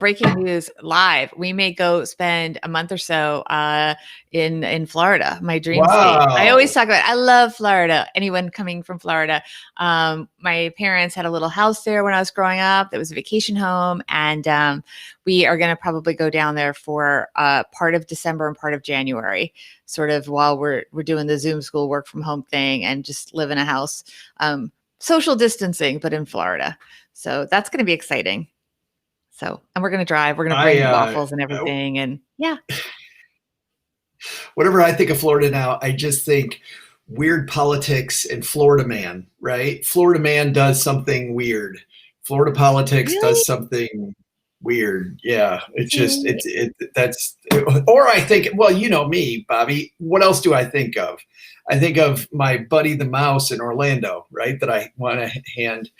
breaking news live. We may go spend a month or so in Florida, my dream state. I always talk about, I love Florida. Anyone coming from Florida. My parents had a little house there when I was growing up. It was a vacation home. And we are going to probably go down there for part of December and part of January, sort of while we're doing the Zoom school work from home thing and just live in a house. Social distancing, but in Florida. So that's going to be exciting. So, and we're going to drive, we're going to bring waffles and everything. And yeah. Whenever I think of Florida now, I just think weird politics and Florida man, right? Florida man does something weird. Florida politics does something weird. Yeah. It's just, or I think, well, you know me, Bobbi, what else do I think of? I think of my buddy, the mouse in Orlando, right? That I want to hand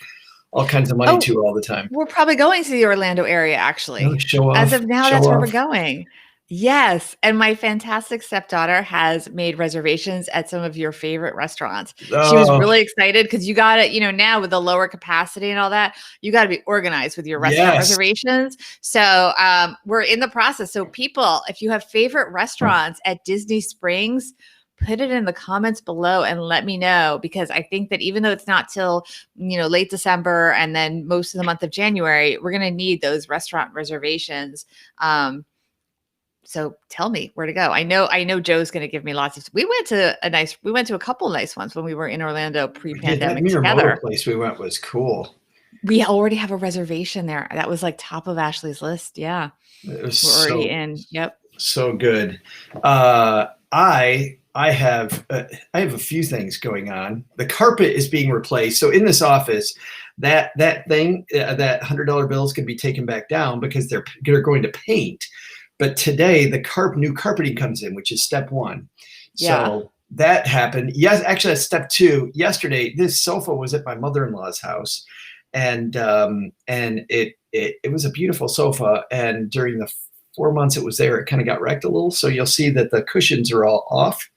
all kinds of money to all the time. We're probably going to the Orlando area, actually. Oh, show off. As of now, that's where we're going. Yes. And my fantastic stepdaughter has made reservations at some of your favorite restaurants. She was really excited because you got it, now with the lower capacity and all that, you got to be organized with your restaurant reservations. So we're in the process. So people, if you have favorite restaurants at Disney Springs, put it in the comments below and let me know, because I think that even though it's not till, late December and then most of the month of January, we're going to need those restaurant reservations. So tell me where to go. I know Joe's going to give me lots of, we went to a couple nice ones when we were in Orlando pre-pandemic together. That place we went was cool. We already have a reservation there. That was like top of Ashley's list. Yeah. It was we're already in. Yep. So good. I have a few things going on. The carpet is being replaced. So in this office, that thing, that $100 bills can be taken back down because they're going to paint. But today the new carpeting comes in, which is step one. Yeah. So that happened. Yes, actually that's step two. Yesterday, this sofa was at my mother-in-law's house, and it was a beautiful sofa. And during the 4 months it was there, it kind of got wrecked a little. So you'll see that the cushions are all off.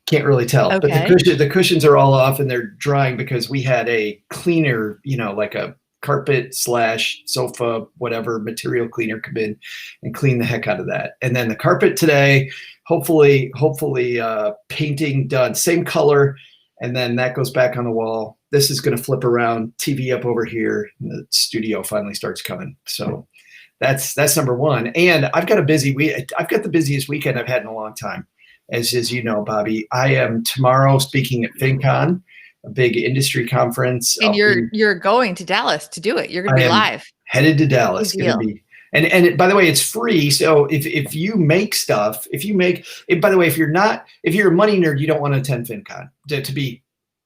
Can't really tell, but the cushions are all off and they're drying because we had a cleaner, like a carpet / sofa, whatever material cleaner come in and clean the heck out of that. And then the carpet today, hopefully painting done, same color. And then that goes back on the wall. This is going to flip around, TV up over here. And the studio finally starts coming. So that's number one. And I've got the busiest weekend I've had in a long time. As you know, Bobbi, I am tomorrow speaking at FinCon, a big industry conference. And you're going to Dallas to do it. You're going to be live. Headed to Dallas. Going to be, and by the way, it's free. So if you make stuff, by the way, if you're a money nerd, you don't want to attend FinCon, to be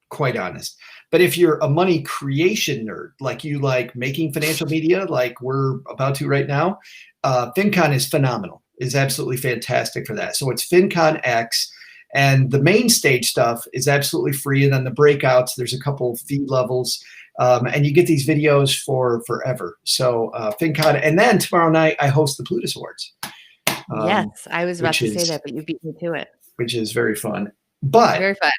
quite honest. But if you're a money creation nerd, like you like making financial media, like we're about to right now, FinCon is phenomenal. Is absolutely fantastic for that. So it's FinCon X, and the main stage stuff is absolutely free. And then the breakouts, there's a couple of fee levels, and you get these videos for forever. So FinCon, and then tomorrow night I host the Plutus Awards. Yes, I was about to say that, but you beat me to it. Which is very fun. But very fun.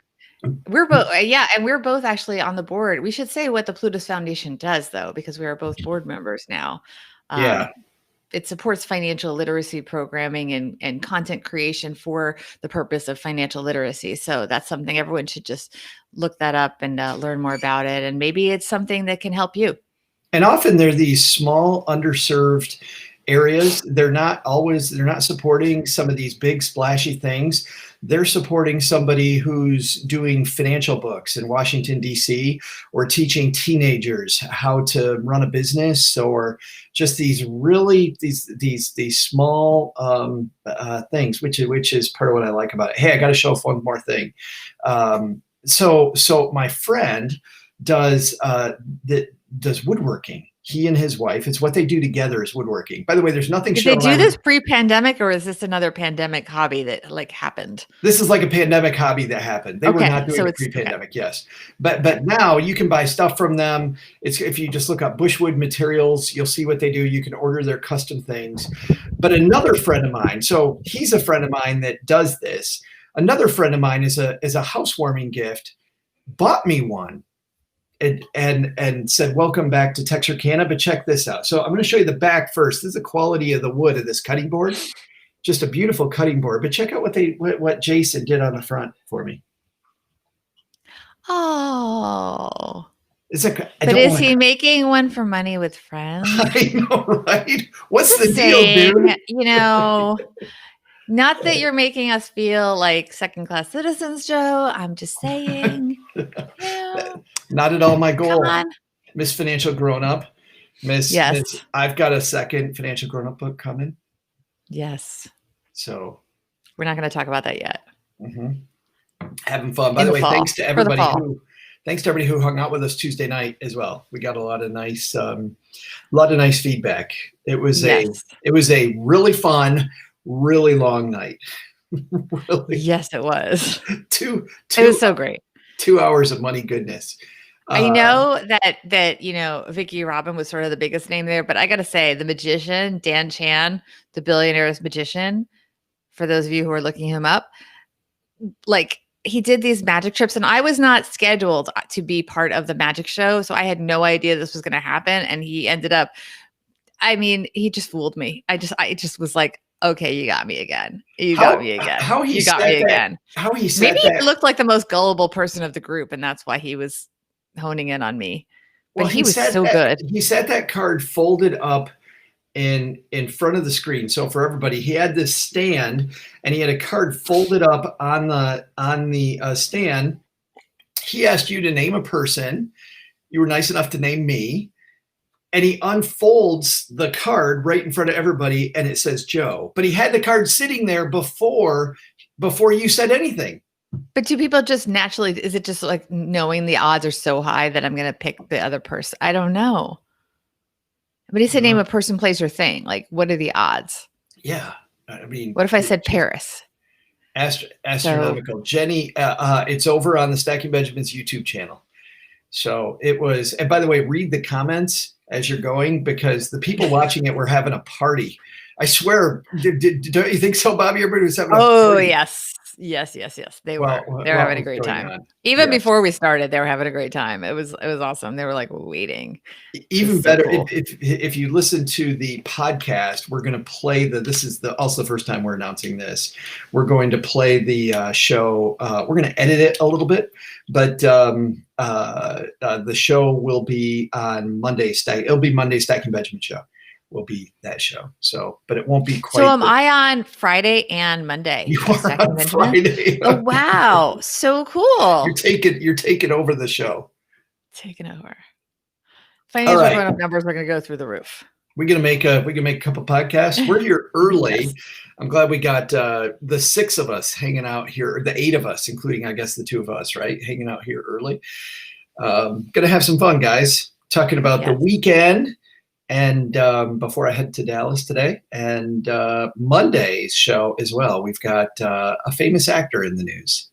We're both, and we're both actually on the board. We should say what the Plutus Foundation does, though, because we are both board members now. It supports financial literacy programming and content creation for the purpose of financial literacy. So that's something everyone should just look that up and learn more about it. And maybe it's something that can help you. And often they're these small, underserved areas. They're not supporting some of these big splashy things. They're supporting somebody who's doing financial books in Washington, D.C., or teaching teenagers how to run a business, or just these really these small things, which is part of what I like about it. Hey, I got to show off one more thing. So my friend does woodworking. He and his wife, it's what they do together is woodworking. By the way, there's nothing. Did they do this pre-pandemic, or is this another pandemic hobby that happened? This is like a pandemic hobby that happened. They were not doing it pre-pandemic, yes. But now you can buy stuff from them. If you just look up Bushwood Materials, you'll see what they do. You can order their custom things. But another friend of mine, so he's a friend of mine that does this. Another friend of mine is a housewarming gift, bought me one. and said, "Welcome back to Texarkana." But check this out. So I'm going to show you the back first. This is the quality of the wood of this cutting board. Just a beautiful cutting board. But check out what Jason did on the front for me. Oh. It's like, but is he making one for Money with Friends? I know, right? What's the deal, dude? You know, not that you're making us feel like second-class citizens, Joe. I'm just saying. You know, not at all my goal. Come on. Miss Financial Grown Up. Miss, I've got a second Financial Grown Up book coming. Yes. So we're not going to talk about that yet. Having fun. By the way, thanks to everybody who hung out with us Tuesday night as well. We got a lot of nice feedback. It was a really fun, really long night. Really. Yes, it was. It was so great. 2 hours of money goodness. I know that Vicki Robin was sort of the biggest name there, but I got to say, the magician Dan Chan, the billionaire's magician, for those of you who are looking him up, like, he did these magic trips, and I was not scheduled to be part of the magic show, so I had no idea this was going to happen. And he ended up, he just fooled me. I just was like, okay, you got me again. You got me again. Maybe he looked like the most gullible person of the group, and that's why he was honing in on me. But he was so good. He set that card folded up in front of the screen. So for everybody, he had this stand and he had a card folded up on the stand. He asked you to name a person. You were nice enough to name me. And he unfolds the card right in front of everybody and it says Joe. But he had the card sitting there before you said anything. But do people just naturally, is it just like knowing the odds are so high that I'm going to pick the other person? I don't know. But he said name a person, place, or thing. Like, what are the odds? Yeah. What if I said Paris? Astronomical. So, Jenny, it's over on the Stacking Benjamins YouTube channel. So it was, and by the way, read the comments as you're going, because the people watching it were having a party. I swear, don't you think so, Bobby? Everybody was having a party. Oh, yes. Yes. They were having a great time. Even before we started, they were having a great time. It was awesome. They were like waiting. Even better, cool. if you listen to the podcast, we're going to play this is also the first time we're announcing this. We're going to play the show. We're going to edit it a little bit, but the show will be on Monday. It'll be Monday Stacking Benjamin show. Will be that show. So, but it won't be quite. So am I on Friday and Monday? You are on Friday. Oh, wow. So cool. You're taking over the show. Taking over. Financial grown-up numbers are going to go through the roof. We can make a couple podcasts. We're here early. Yes. I'm glad we got the 6 of us hanging out here, or the 8 of us, including, I guess, the 2 of us, right? Hanging out here early. Gonna have some fun, guys. Talking about the weekend. And before I head to Dallas today, and Monday's show as well, we've got a famous actor in the news.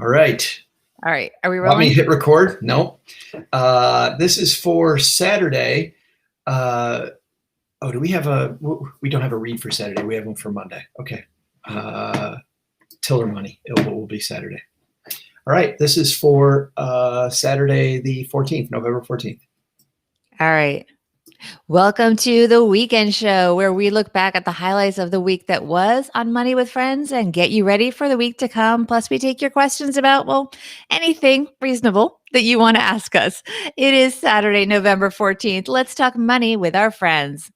All right. Are we rolling? Want me to hit record? No. This is for Saturday. Do we have we don't have a read for Saturday. We have one for Monday. Okay. Tiller money. It will be Saturday. All right. This is for Saturday the 14th, November 14th. All right. Welcome to the weekend show, where we look back at the highlights of the week that was on Money with Friends and get you ready for the week to come. Plus, we take your questions about, anything reasonable that you want to ask us. It is Saturday, November 14th. Let's talk money with our friends.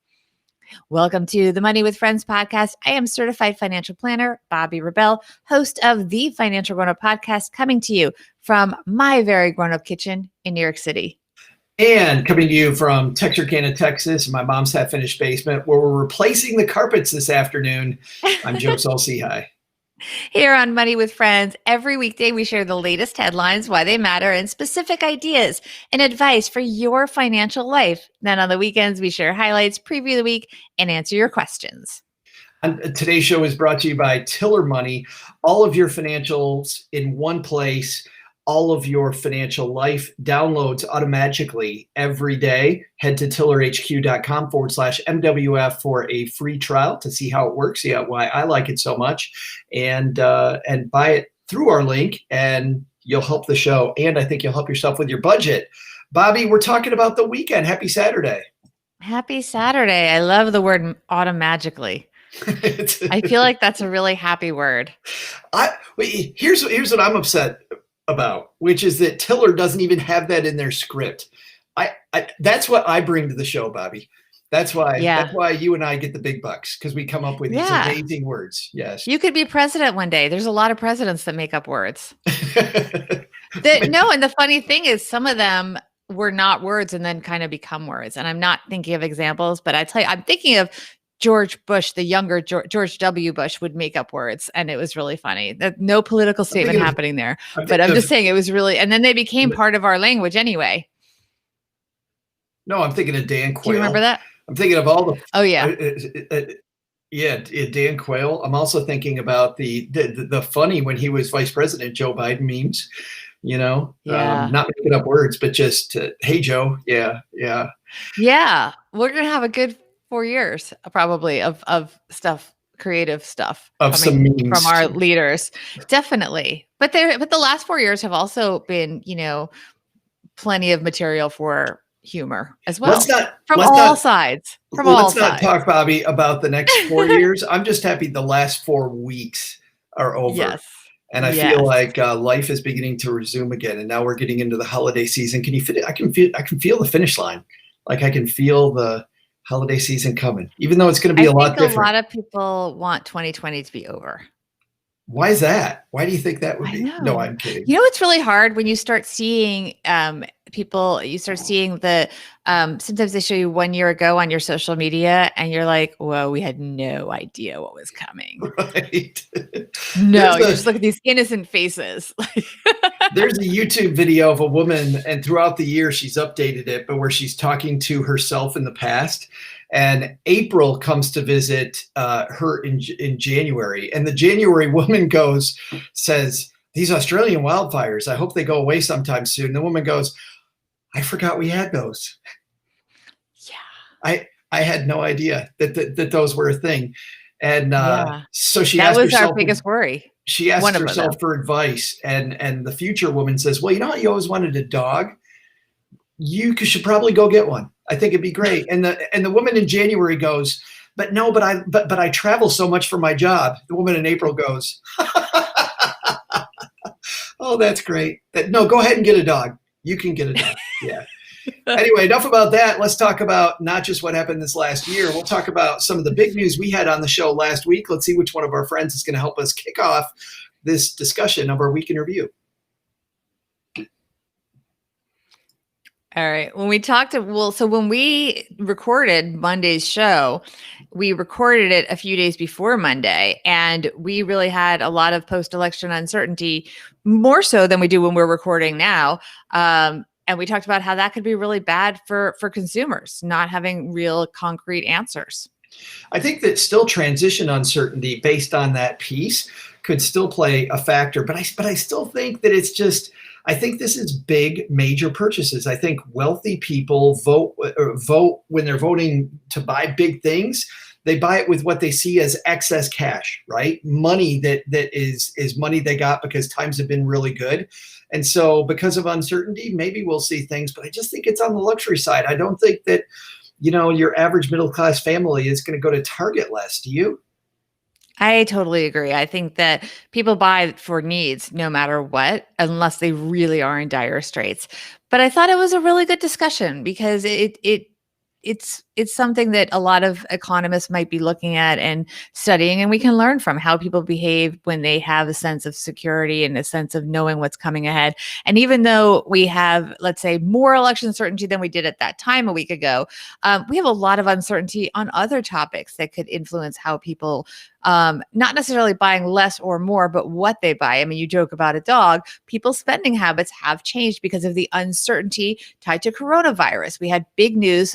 Welcome to the Money with Friends podcast. I am certified financial planner, Bobbi Rebell, host of the Financial Grown-Up podcast, coming to you from my very grown-up kitchen in New York City. And coming to you from Texarkana, Texas, my mom's half-finished basement, where we're replacing the carpets this afternoon. I'm Joe Saul-Sehy. Here on Money with Friends, every weekday we share the latest headlines, why they matter, and specific ideas and advice for your financial life. Then on the weekends, we share highlights, preview the week, and answer your questions. And today's show is brought to you by Tiller Money. All of your financials in one place. All of your financial life downloads automatically every day. Head to tillerhq.com/MWF for a free trial to see how it works, see why I like it so much, and buy it through our link and you'll help the show, and I think you'll help yourself with your budget. Bobbi, we're talking about the weekend. Happy Saturday. Happy Saturday. I love the word automagically. I feel like that's a really happy word. Here's what I'm upset about, which is that Tiller doesn't even have that in their script. That's what I bring to the show, Bobbi. That's why you and I get the big bucks, because we come up with these amazing words. Yes. You could be president one day. There's a lot of presidents that make up words. No, and the funny thing is some of them were not words and then kind of become words. And I'm not thinking of examples, but I tell you, I'm thinking of George Bush, the younger George W. Bush would make up words. And it was really funny. No political statement happening there. But I'm just saying it was really, and then they became part of our language anyway. No, I'm thinking of Dan Quayle. Do you remember that? I'm thinking of all the. Oh, yeah. Dan Quayle. I'm also thinking about the funny when he was vice president, Joe Biden memes. Not making up words, but just, hey, Joe. Yeah. We're going to have a good 4 years probably of stuff, creative stuff of some memes from our leaders. Definitely. But the last 4 years have also been, plenty of material for humor as well. From all sides. Let's not talk, Bobbi, about the next 4 years. I'm just happy the last 4 weeks are over. Yes. And I feel like life is beginning to resume again. And now we're getting into the holiday season. Can you fit it? I can feel the finish line. Like I can feel the holiday season coming, even though it's going to be a lot different. A lot of people want 2020 to be over. Why is that? Why do you think that would be? No, I'm kidding. It's really hard when you start seeing people, you start seeing the, sometimes they show you 1 year ago on your social media and you're like, whoa, we had no idea what was coming. Right. No, you just look at these innocent faces. There's a YouTube video of a woman, and throughout the year she's updated it, but where she's talking to herself in the past. And April comes to visit her in January. And the January woman says, these Australian wildfires, I hope they go away sometime soon. The woman goes, I forgot we had those. Yeah. I had no idea that those were a thing. And so she asked herself. That was our biggest worry. She asked herself for advice. And the future woman says, well, you always wanted a dog. You should probably go get one. I think it'd be great. And the woman in January goes, but I travel so much for my job. The woman in April goes, oh, that's great. No, go ahead and get a dog. You can get a dog. Yeah. Anyway, enough about that. Let's talk about not just what happened this last year. We'll talk about some of the big news we had on the show last week. Let's see which one of our friends is going to help us kick off this discussion of our week in review. All right. When we talked so when we recorded Monday's show, we recorded it a few days before Monday, and we really had a lot of post-election uncertainty, more so than we do when we're recording now. And we talked about how that could be really bad for consumers, not having real concrete answers. I think that still transition uncertainty based on that piece could still play a factor, but I still think that it's just, I think this is big, major purchases. I think wealthy people vote when they're voting to buy big things. They buy it with what they see as excess cash, right? Money that is money they got because times have been really good. And so because of uncertainty, maybe we'll see things, but I just think it's on the luxury side. I don't think that, your average middle-class family is going to go to Target less. Do you? I totally agree. I think that people buy for needs no matter what, unless they really are in dire straits. But I thought it was a really good discussion because it's something that a lot of economists might be looking at and studying, and we can learn from how people behave when they have a sense of security and a sense of knowing what's coming ahead. And even though we have, let's say, more election certainty than we did at that time a week ago, we have a lot of uncertainty on other topics that could influence how people, not necessarily buying less or more, but what they buy. I mean, you joke about a dog. People's spending habits have changed because of the uncertainty tied to coronavirus. We had big news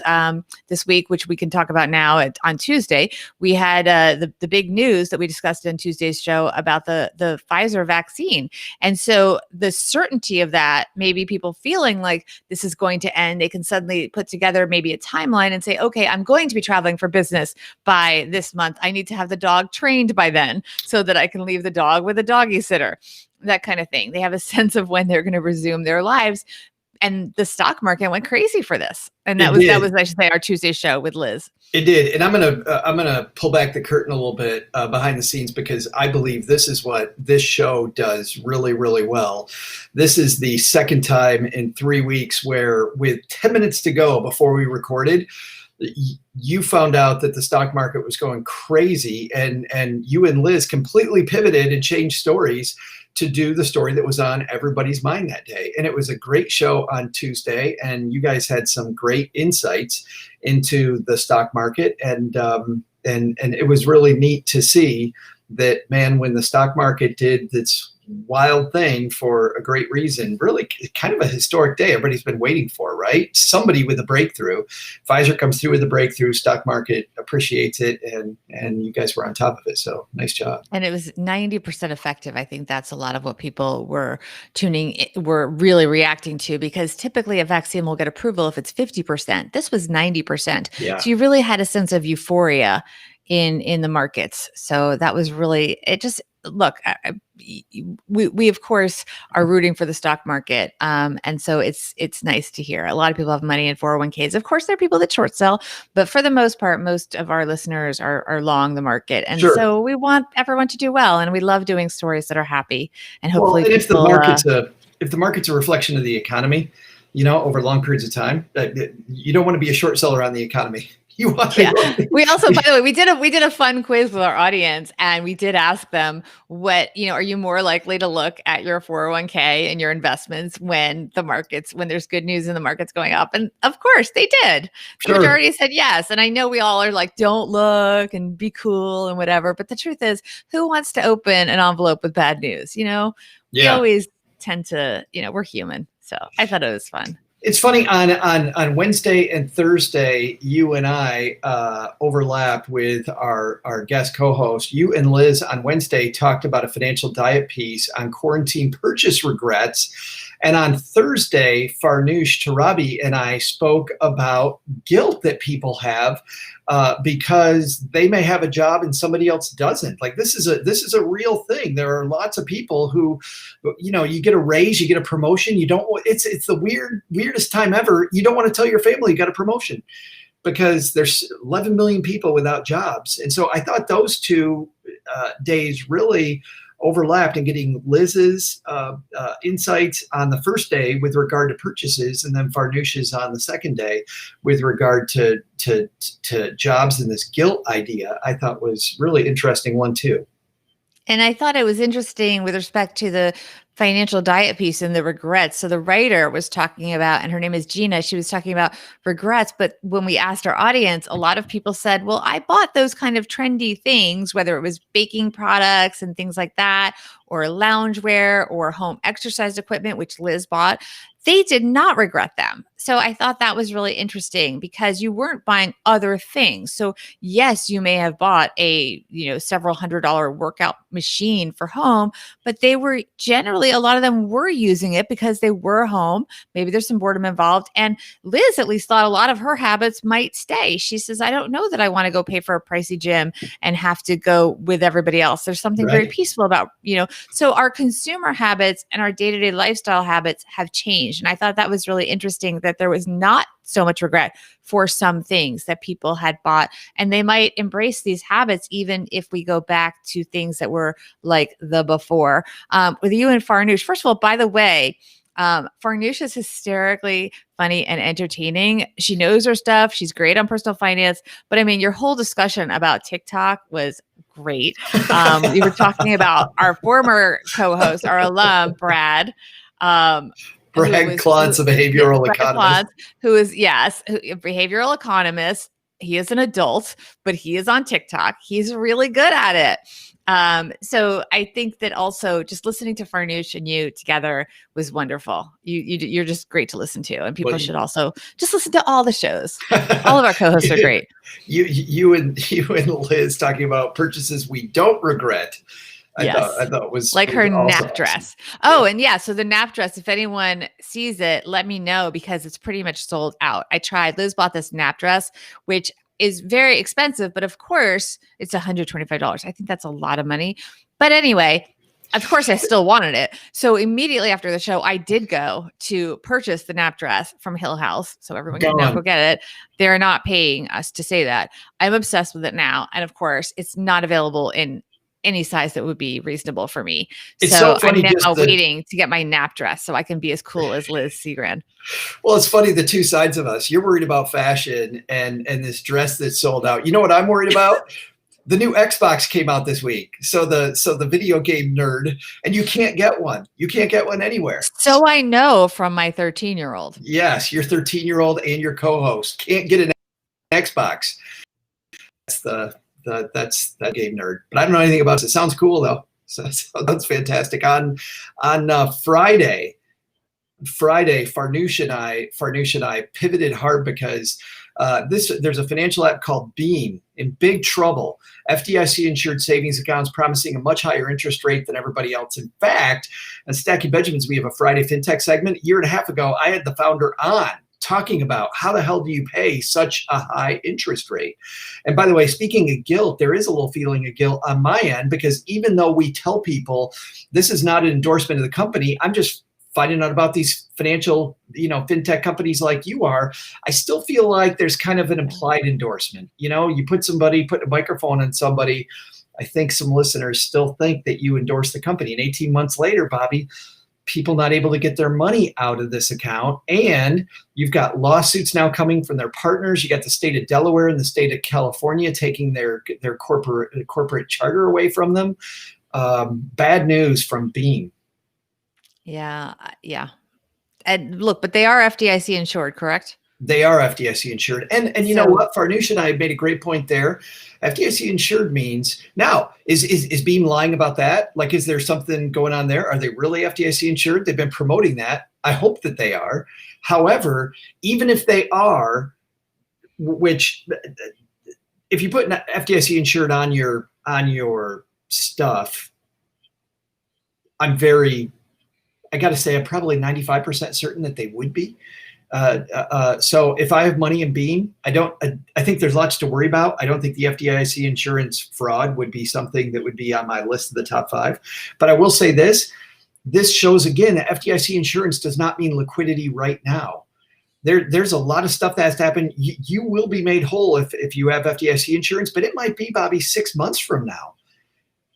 this week, which we can talk about now on Tuesday. We had the big news that we discussed in Tuesday's show about the Pfizer vaccine. And so the certainty of that, maybe people feeling like this is going to end, they can suddenly put together maybe a timeline and say, okay, I'm going to be traveling for business by this month. I need to have the dog trained by then so that I can leave the dog with a doggy sitter. that kind of thing. They have a sense of when they're going to resume their lives. And the stock market went crazy for this. And that was, I should say, our Tuesday show with Liz. It did. And I'm gonna pull back the curtain a little bit behind the scenes, because I believe this is what this show does really, really well. This is the second time in 3 weeks where, with 10 minutes to go before we recorded, you found out that the stock market was going crazy, and you and Liz completely pivoted and changed stories to do the story that was on everybody's mind that day. And it was a great show on Tuesday, and you guys had some great insights into the stock market. And it was really neat to see that, man, when the stock market did this wild thing for a great reason, really kind of a historic day everybody's been waiting for, right? Somebody with a breakthrough. Pfizer comes through with a breakthrough, stock market appreciates it, and you guys were on top of it. So nice job. And it was 90% effective. I think that's a lot of what people were were really reacting to, because typically a vaccine will get approval if it's 50%. This was 90%. Yeah. So you really had a sense of euphoria in the markets. So that was really, it just, look, we of course are rooting for the stock market. And so it's nice to hear. A lot of people have money in 401ks. Of course, there are people that short sell, but for the most part, most of our listeners are long the market. And so we want everyone to do well. And we love doing stories that are happy. And hopefully, well, and if the market's a reflection of the economy, over long periods of time, you don't want to be a short seller on the economy. We also, by the way, we did a fun quiz with our audience, and we did ask them what, are you more likely to look at your 401k and your investments when there's good news and the market's going up? And of course they did. The majority said yes. And I know we all are like, don't look and be cool and whatever. But the truth is, who wants to open an envelope with bad news? We always tend to, we're human. So I thought it was fun. It's funny, on Wednesday and Thursday, you and I overlapped with our guest co-host. You and Liz on Wednesday talked about a financial diet piece on quarantine purchase regrets. And on Thursday, Farnoosh Tarabi and I spoke about guilt that people have because they may have a job and somebody else doesn't. Like, this is a real thing. There are lots of people who, you get a raise, you get a promotion. It's the weirdest time ever. You don't want to tell your family you got a promotion, because there's 11 million people without jobs. And so I thought those two days really overlapped, and getting Liz's insights on the first day with regard to purchases, and then Farnoosh's on the second day with regard to jobs and this guilt idea, I thought was really interesting one too. And I thought it was interesting with respect to the financial diet piece and the regrets. So the writer was talking about, and her name is Gina, she was talking about regrets. But when we asked our audience, a lot of people said, well, I bought those kind of trendy things, whether it was baking products and things like that, or loungewear or home exercise equipment, which Liz bought. They did not regret them. So I thought that was really interesting, because you weren't buying other things. So yes, you may have bought a, several $100 workout machine for home, but they were generally, a lot of them were using it because they were home. Maybe there's some boredom involved. And Liz at least thought a lot of her habits might stay. She says, I don't know that I want to go pay for a pricey gym and have to go with everybody else. There's something very peaceful about, so our consumer habits and our day-to-day lifestyle habits have changed. And I thought that was really interesting, that there was not so much regret for some things that people had bought, and they might embrace these habits even if we go back to things that were like the before. With you and Farnoosh, first of all, by the way, Farnoosh is hysterically funny and entertaining. She knows her stuff. She's great on personal finance. But I mean, your whole discussion about TikTok was great. We were talking about our former co-host, our alum, Brad. Brad Klontz, a behavioral economist. Who is, a behavioral economist. He is an adult, but he is on TikTok. He's really good at it. So I think that also just listening to Farnoosh and you together was wonderful. You're just great to listen to, and people should also just listen to all the shows. All of our co-hosts are great. You and Liz talking about purchases we don't regret. I thought it was like her nap awesome. dress. Oh, and so the nap dress, if anyone sees it, let me know, because it's pretty much sold out. I tried. Liz bought this nap dress, which is very expensive, but of course it's $125. I think that's a lot of money. But anyway, Of course, I still wanted it. So immediately after the show, I did go to purchase the nap dress from Hill House. So everyone can now go get it. They're not paying us to say that. I'm obsessed with it now. And of course, it's not available in any size that would be reasonable for me. It's so funny, I'm now waiting to get my nap dress so I can be as cool as Liz Seagren. Well, it's funny, the two sides of us. You're worried about fashion and this dress that's sold out. You know what I'm worried about? The new Xbox came out this week. So the video game nerd, and you can't get one. You can't get one anywhere. So I know from my 13-year-old. Yes, your 13-year-old and your co-host can't get an Xbox. That's that game nerd. But I don't know anything about it. It sounds cool though. So that's fantastic. On Friday, Farnoosh and I pivoted hard because there's a financial app called Beam in big trouble. FDIC insured savings accounts promising a much higher interest rate than everybody else. In fact, on Stacking Benjamins, we have a Friday FinTech segment. A year and a half ago, I had the founder on talking about how the hell do you pay such a high interest rate? And by the way, speaking of guilt, there is a little feeling of guilt on my end, because even though we tell people this is not an endorsement of the company, I'm just finding out about these financial, fintech companies like you are, I still feel like there's kind of an implied endorsement. You put a microphone on somebody, I think some listeners still think that you endorse the company. And 18 months later, Bobbi, people not able to get their money out of this account. And you've got lawsuits now coming from their partners. You got the state of Delaware and the state of California taking their corporate charter away from them. Bad news from Beam. Yeah. And look, but they are FDIC insured, correct? They are FDIC insured. And you know what? Farnoosh and I made a great point there. FDIC insured means, now, is Beam lying about that? Like, is there something going on there? Are they really FDIC insured? They've been promoting that. I hope that they are. However, even if they are, which if you put an FDIC insured on your stuff, I got to say, I'm probably 95% certain that they would be. So if I have money in Beam, I think there's lots to worry about. I don't think the FDIC insurance fraud would be something that would be on my list of the top 5. But I will say this shows again that FDIC insurance does not mean liquidity right now. There's a lot of stuff that has to happen. You will be made whole if you have FDIC insurance, but it might be, Bobbi, 6 months from now.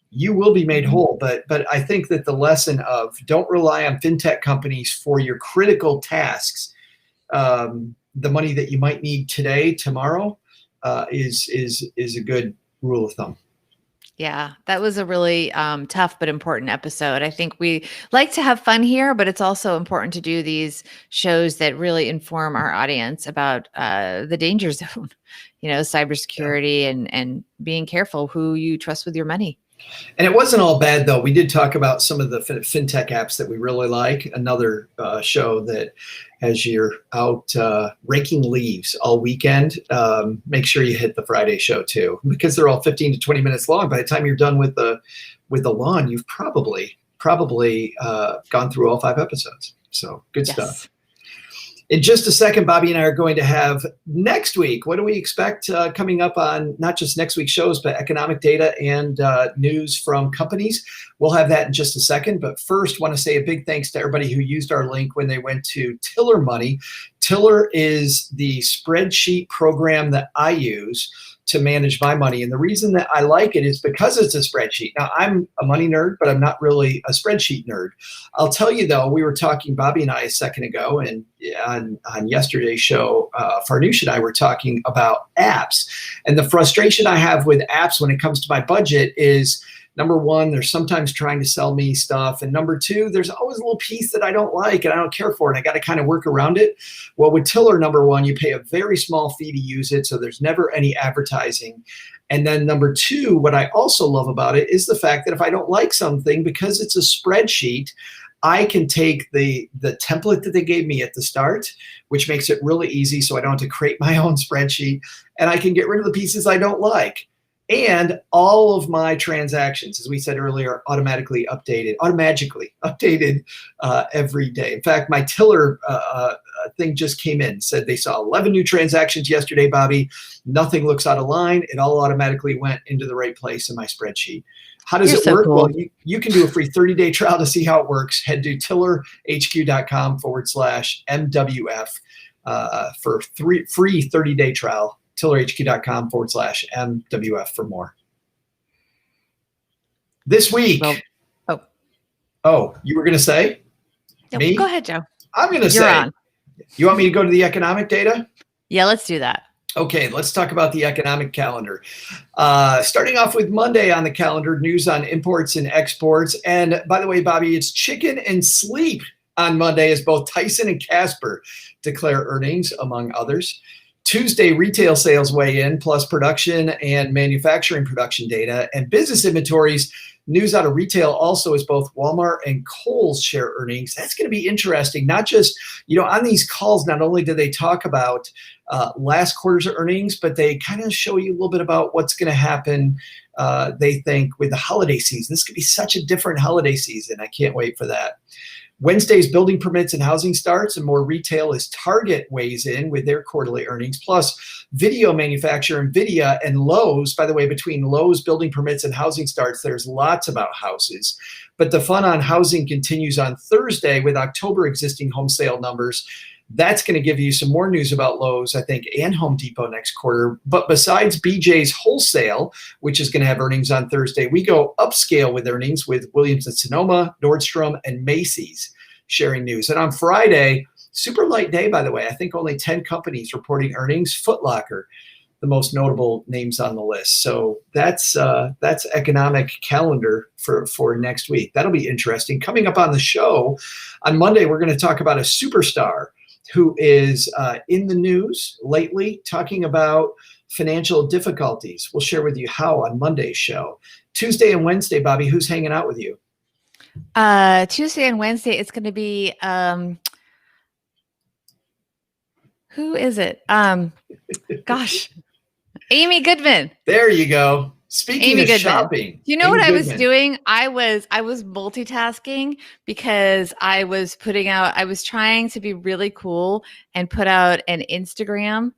You will be made whole, but I think that the lesson of don't rely on fintech companies for your critical tasks, the money that you might need today, tomorrow, is a good rule of thumb. Yeah, that was a really tough but important episode. I think we like to have fun here, but it's also important to do these shows that really inform our audience about the danger zone, cybersecurity and being careful who you trust with your money. And it wasn't all bad, though. We did talk about some of the fintech apps that we really like. Another show that, as you're out raking leaves all weekend, make sure you hit the Friday show too, because they're all 15 to 20 minutes long. By the time you're done with the lawn, you've probably gone through all 5 episodes. So good stuff. In just a second, Bobbi and I are going to have next week. What do we expect coming up on not just next week's shows, but economic data and news from companies? We'll have that in just a second. But first, want to say a big thanks to everybody who used our link when they went to Tiller Money. Tiller is the spreadsheet program that I use to manage my money. And the reason that I like it is because it's a spreadsheet. Now, I'm a money nerd, but I'm not really a spreadsheet nerd. I'll tell you, though, we were talking, Bobbi and I, a second ago, and on yesterday's show, Farnoosh and I were talking about apps. And the frustration I have with apps when it comes to my budget is, number one, they're sometimes trying to sell me stuff. And number two, there's always a little piece that I don't like and I don't care for, and I got to kind of work around it. Well, with Tiller, number one, you pay a very small fee to use it, so there's never any advertising. And then number two, what I also love about it is the fact that if I don't like something, because it's a spreadsheet, I can take the template that they gave me at the start, which makes it really easy so I don't have to create my own spreadsheet, and I can get rid of the pieces I don't like. And all of my transactions, as we said earlier, automatically updated every day. In fact, my Tiller thing just came in, said they saw 11 new transactions yesterday, Bobbi. Nothing looks out of line. It all automatically went into the right place in my spreadsheet. How does it work? Cool. Well, you can do a free 30-day trial to see how it works. Head to tillerhq.com/MWF for free 30-day trial. tillerhq.com/MWF for more. This week. Oh, you were going to say? No, me? Go ahead, Joe. I'm going to say. On. You want me to go to the economic data? Yeah, let's do that. Okay, let's talk about the economic calendar. Starting off with Monday on the calendar, news on imports and exports. And by the way, Bobbi, it's chicken and sleep on Monday as both Tyson and Casper declare earnings, among others. Tuesday, retail sales weigh in, plus production and manufacturing production data. And business inventories, news out of retail also as both Walmart and Kohl's share earnings. That's going to be interesting. Not just, on these calls, not only do they talk about last quarter's earnings, but they kind of show you a little bit about what's going to happen, they think, with the holiday season. This could be such a different holiday season. I can't wait for that. Wednesday's building permits and housing starts, and more retail as Target weighs in with their quarterly earnings, plus video manufacturer NVIDIA and Lowe's. By the way, between Lowe's, building permits, and housing starts, there's lots about houses. But the fun on housing continues on Thursday with October existing home sale numbers. That's going to give you some more news about Lowe's, I think, and Home Depot next quarter. But besides BJ's Wholesale, which is going to have earnings on Thursday, we go upscale with earnings with Williams-Sonoma, Nordstrom, and Macy's sharing news. And on Friday, super light day, by the way. I think only 10 companies reporting earnings. Foot Locker, the most notable names on the list. So that's economic calendar for next week. That'll be interesting. Coming up on the show on Monday, we're going to talk about a superstar who is in the news lately, talking about financial difficulties. We'll share with you how on Monday's show. Tuesday and Wednesday, Bobbi, who's hanging out with you? Tuesday and Wednesday, it's going to be, who is it? Gosh, Amy Goodman. There you go. Speaking of shopping, you know what I was doing? I was multitasking because I was trying to be really cool and put out an Instagram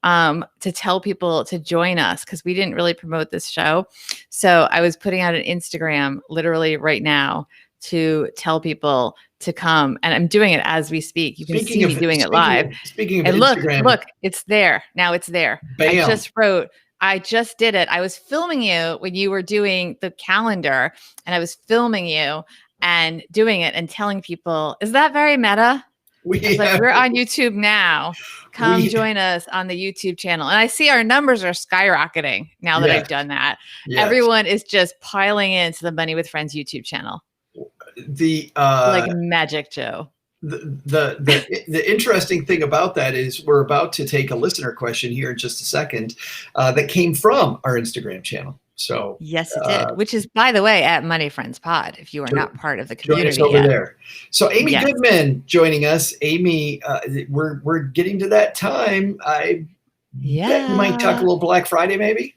to tell people to join us because we didn't really promote this show. So I was putting out an Instagram literally right now to tell people to come, and I'm doing it as we speak. You can see me doing it live. Speaking of and Instagram, look, it's there. Now it's there. Bam. I just did it. I was filming you when you were doing the calendar, and I was filming you and doing it and telling people, is that very meta? We're on YouTube now. Come join us on the YouTube channel. And I see our numbers are skyrocketing now that I've done that. Yes. Everyone is just piling into the Money with Friends YouTube channel. Like magic, Joe. The interesting thing about that is we're about to take a listener question here in just a second that came from our Instagram channel. So yes, it did. Which is, by the way, at Money Friends Pod. If you are not part of the community over there. So Amy Goodman joining us. Amy, we're getting to that time. Bet you might talk a little Black Friday, maybe.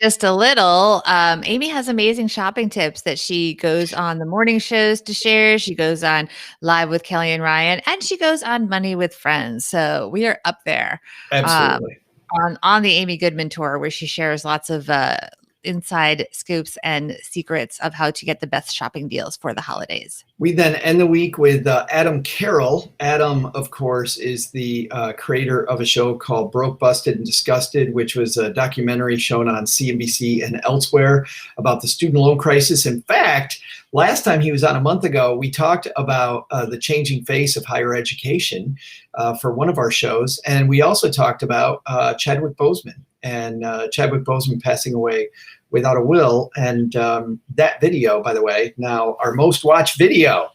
Just a little. Amy has amazing shopping tips that she goes on the morning shows to share. She goes on Live with Kelly and Ryan, and she goes on Money with Friends. So we are up there. Absolutely. On the Amy Goodman tour, where she shares lots of inside scoops and secrets of how to get the best shopping deals for the holidays. We then end the week with Adam Carroll. Adam, of course, is the creator of a show called Broke, Busted, and Disgusted, which was a documentary shown on CNBC and elsewhere about the student loan crisis. In fact, last time he was on a month ago, we talked about the changing face of higher education for one of our shows. And we also talked about Chadwick Boseman and Chadwick Boseman passing away without a will. And that video, by the way, now our most watched video,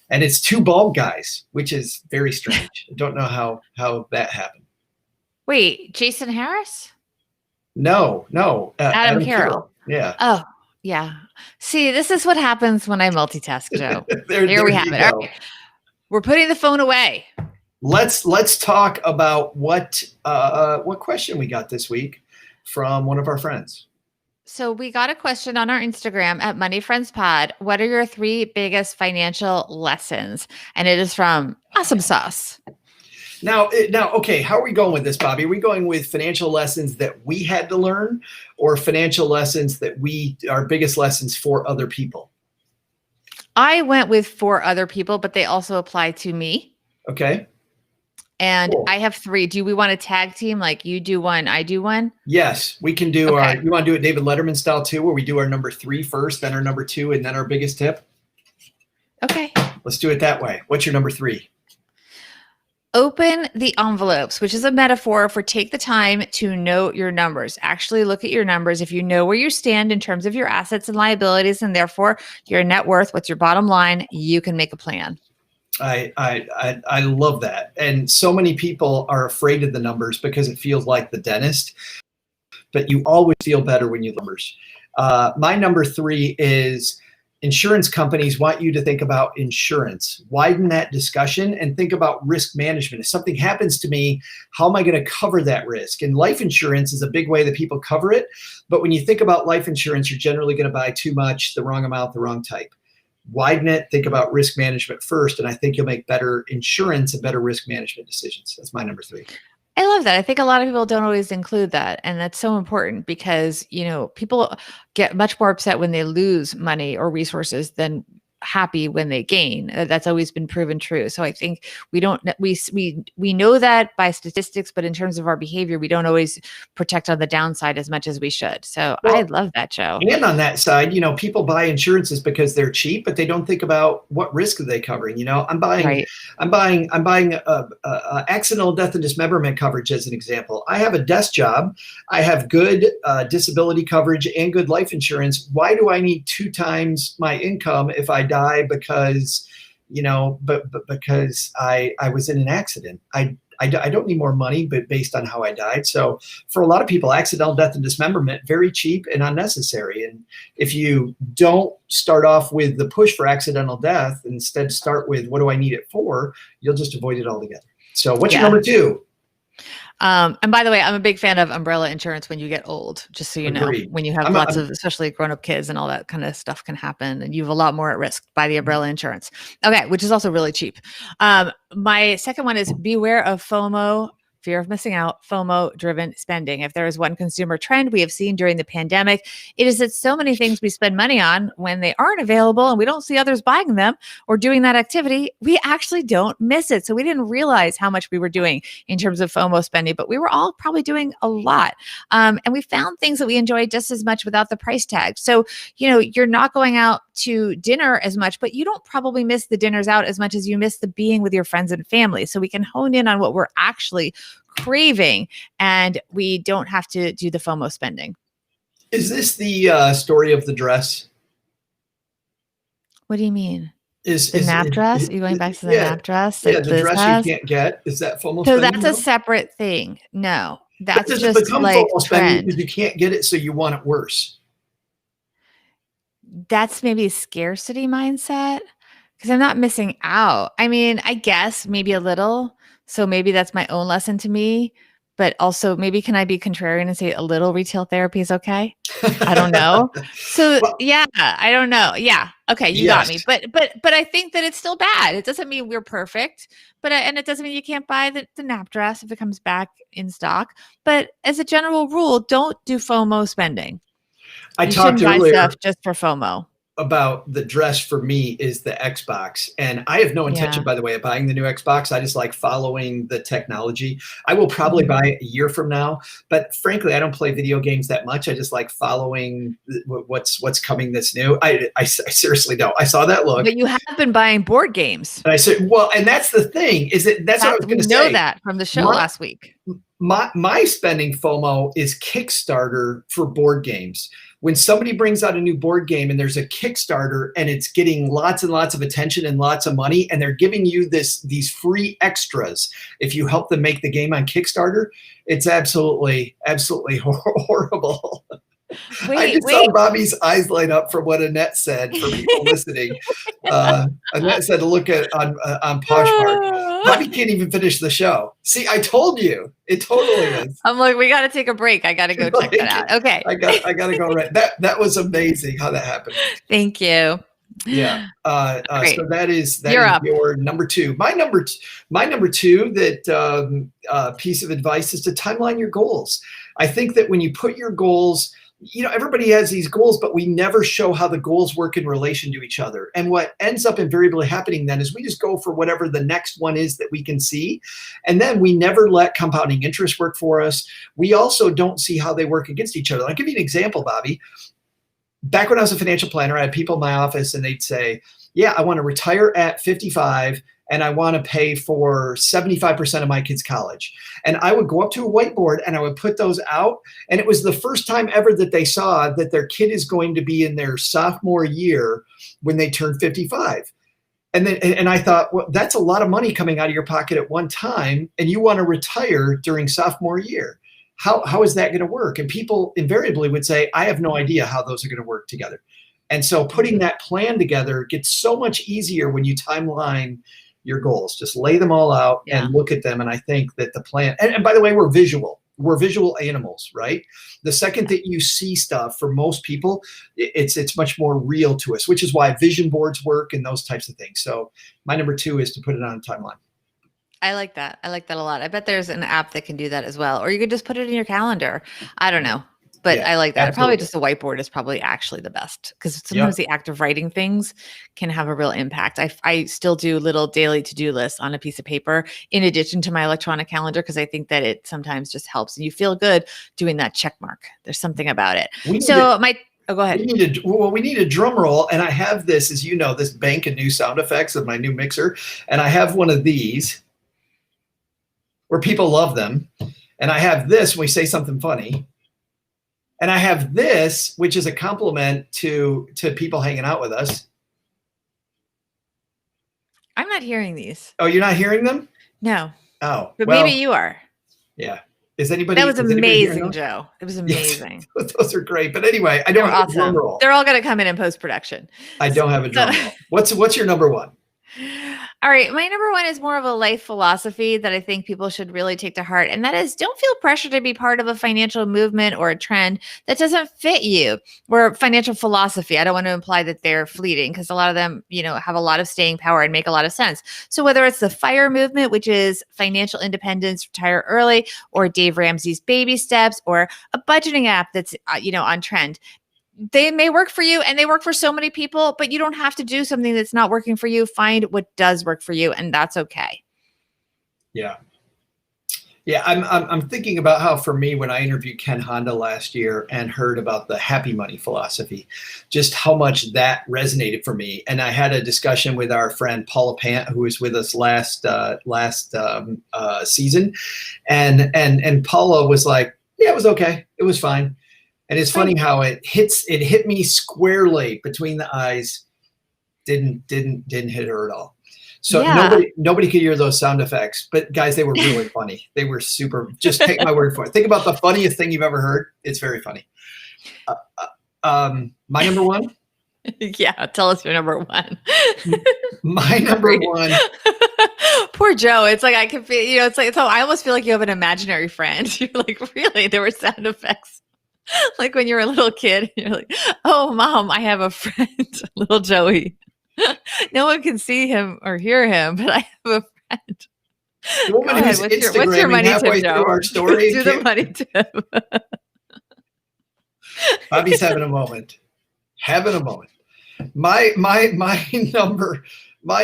and it's two bald guys, which is very strange. I don't know how that happened. Wait, Jason Harris? No. Adam Carroll. Yeah. Oh, yeah. See, this is what happens when I multitask, Joe. Here we have it. All right. We're putting the phone away. Let's talk about what question we got this week. from one of our friends. So we got a question on our Instagram at Money Friends Pod. What are your 3 biggest financial lessons? And it is from Awesome Sauce. Now, okay, how are we going with this, Bobbi? Are we going with financial lessons that we had to learn, or financial lessons that our biggest lessons for other people? I went with for other people, but they also apply to me. Okay. And cool. I have 3. Do we want to tag team? Like you do one, I do one? Yes, we can do you want to do it David Letterman style too, where we do our number 3 first, then our number 2, and then our biggest tip? Okay. Let's do it that way. What's your number 3? Open the envelopes, which is a metaphor for take the time to know your numbers. Actually look at your numbers. If you know where you stand in terms of your assets and liabilities, and therefore your net worth, what's your bottom line, you can make a plan. I love that. And so many people are afraid of the numbers because it feels like the dentist, but you always feel better when you numbers. My number 3 is insurance companies want you to think about insurance. Widen that discussion and think about risk management. If something happens to me, how am I going to cover that risk? And life insurance is a big way that people cover it. But when you think about life insurance, you're generally going to buy too much, the wrong amount, the wrong type. Widen it, think about risk management first, and I think you'll make better insurance and better risk management decisions. That's my number 3. I love that. I think a lot of people don't always include that. And that's so important because, people get much more upset when they lose money or resources than happy when they gain. That's always been proven true. So I think we know that by statistics, but in terms of our behavior, we don't always protect on the downside as much as we should. So I love that, Joe. And on that side, people buy insurances because they're cheap, but they don't think about what risk are they covering. I'm buying accidental death and dismemberment coverage as an example. I have a desk job. I have good disability coverage and good life insurance. Why do I need 2 times my income if I die because because I was in an accident? I don't need more money, but based on how I died. So for a lot of people, accidental death and dismemberment, very cheap and unnecessary. And if you don't start off with the push for accidental death, instead start with what do I need it for, you'll just avoid it altogether. So what's your number 2? And by the way, I'm a big fan of umbrella insurance when you get old, just so you know, when you have lots of, especially grown-up kids and all that kind of stuff can happen, and you have a lot more at risk by the umbrella insurance. Okay, which is also really cheap. My second one is beware of FOMO, fear of missing out, FOMO-driven spending. If there is one consumer trend we have seen during the pandemic, it is that so many things we spend money on, when they aren't available and we don't see others buying them or doing that activity, we actually don't miss it. So we didn't realize how much we were doing in terms of FOMO spending, but we were all probably doing a lot. And we found things that we enjoyed just as much without the price tag. So, you're not going out to dinner as much, but you don't probably miss the dinners out as much as you miss the being with your friends and family. So we can hone in on what we're actually craving, and we don't have to do the FOMO spending. Is this the story of the dress? What do you mean? Is the nap dress? Are you going back to the nap dress? Yeah, the dress you can't get. Is that FOMO spending? So that's a separate thing. No, that's just like FOMO spending because you can't get it, so you want it worse. That's maybe a scarcity mindset, because I'm not missing out. I mean, I guess maybe a little. So maybe that's my own lesson to me, but also maybe can I be contrarian and say a little retail therapy is okay? I don't know. So I don't know. Yeah. Okay. You got me. But I think that it's still bad. It doesn't mean we're perfect, and it doesn't mean you can't buy the nap dress if it comes back in stock. But as a general rule, don't do FOMO spending. You shouldn't buy stuff just for FOMO. About the dress for me is the Xbox, and I have no intention, by the way, of buying the new Xbox. I just like following the technology. I will probably buy it a year from now, but frankly, I don't play video games that much. I just like following what's coming that's new. I seriously don't. I saw that look. But you have been buying board games. And I said, well, and that's the thing. That's what I was going to say. We know that from the show last week. My spending FOMO is Kickstarter for board games. When somebody brings out a new board game and there's a Kickstarter and it's getting lots and lots of attention and lots of money, and they're giving you these free extras if you help them make the game on Kickstarter, it's absolutely horrible. I just saw Bobbi's eyes light up from what Annette said for people listening. Annette said to look at on Poshmark. Bobbi can't even finish the show. See, I told you. It totally is. I'm like, we got to take a break. I got to go check that out. Okay. I got to go right. That was amazing how that happened. Thank you. Yeah. So that is up. Your number two. My number two that piece of advice is to timeline your goals. I think that when you put your goals, everybody has these goals, but we never show how the goals work in relation to each other. And what ends up invariably happening then is we just go for whatever the next one is that we can see. And then we never let compounding interest work for us. We also don't see how they work against each other. I'll give you an example, Bobbi. Back when I was a financial planner, I had people in my office and they'd say, yeah, I want to retire at 55 and I want to pay for 75% of my kids' college. And I would go up to a whiteboard and I would put those out. And it was the first time ever that they saw that their kid is going to be in their sophomore year when they turn 55. And I thought, well, that's a lot of money coming out of your pocket at one time. And you want to retire during sophomore year. How is that going to work? And people invariably would say, I have no idea how those are going to work together. And so putting that plan together gets so much easier when you timeline your goals. Just lay them all out and look at them. And I think that the plan, and by the way, we're visual animals, right? The second that you see stuff, for most people, it's much more real to us, which is why vision boards work and those types of things. So my number two is to put it on a timeline. I like that. I like that a lot. I bet there's an app that can do that as well. Or you could just put it in your calendar. I don't know. But I like that. Probably just a whiteboard is probably actually the best, because sometimes the act of writing things can have a real impact. I still do little daily to-do lists on a piece of paper in addition to my electronic calendar, because I think that it sometimes just helps. And you feel good doing that check mark. There's something about it. Go ahead. We need a drum roll. And I have this, as you know, this bank of new sound effects of my new mixer. And I have one of these where people love them. And I have this when we say something funny. And I have this, which is a compliment to people hanging out with us. I'm not hearing these. Oh, you're not hearing them? No. Oh, but maybe you are. Yeah. Is anybody? That was amazing, Joe. It was amazing. Yes, those are great. But anyway, I don't have a drum roll. They're all going to come in post-production. I don't have a drum roll. What's your number one? All right. My number one is more of a life philosophy that I think people should really take to heart. And that is, don't feel pressure to be part of a financial movement or a trend that doesn't fit you, or financial philosophy. I don't want to imply that they're fleeting, because a lot of them, have a lot of staying power and make a lot of sense. So whether it's the FIRE movement, which is financial independence, retire early, or Dave Ramsey's baby steps, or a budgeting app that's, on trend, they may work for you, and they work for so many people, but you don't have to do something that's not working for you. Find what does work for you, and that's okay. Yeah. Yeah. I'm thinking about how, for me, when I interviewed Ken Honda last year and heard about the happy money philosophy, just how much that resonated for me. And I had a discussion with our friend Paula Pant, who was with us last season. And Paula was like, yeah, it was okay. It was fine. And it's funny how it hit me squarely between the eyes. Didn't hit her at all. So nobody could hear those sound effects, but guys, they were really funny. They were super. Just take my word for it. Think about the funniest thing you've ever heard. It's very funny. My number one. Yeah, tell us your number one. My number one. Poor Joe. It's like I can feel. It's so I almost feel like you have an imaginary friend. You're like, really? There were sound effects. Like when you're a little kid, you're like, oh, Mom, I have a friend, little Joey. No one can see him or hear him, but I have a friend. The woman who's what's your money tip, Joe? Our story. Do the money tip. Bobbi's having a moment. My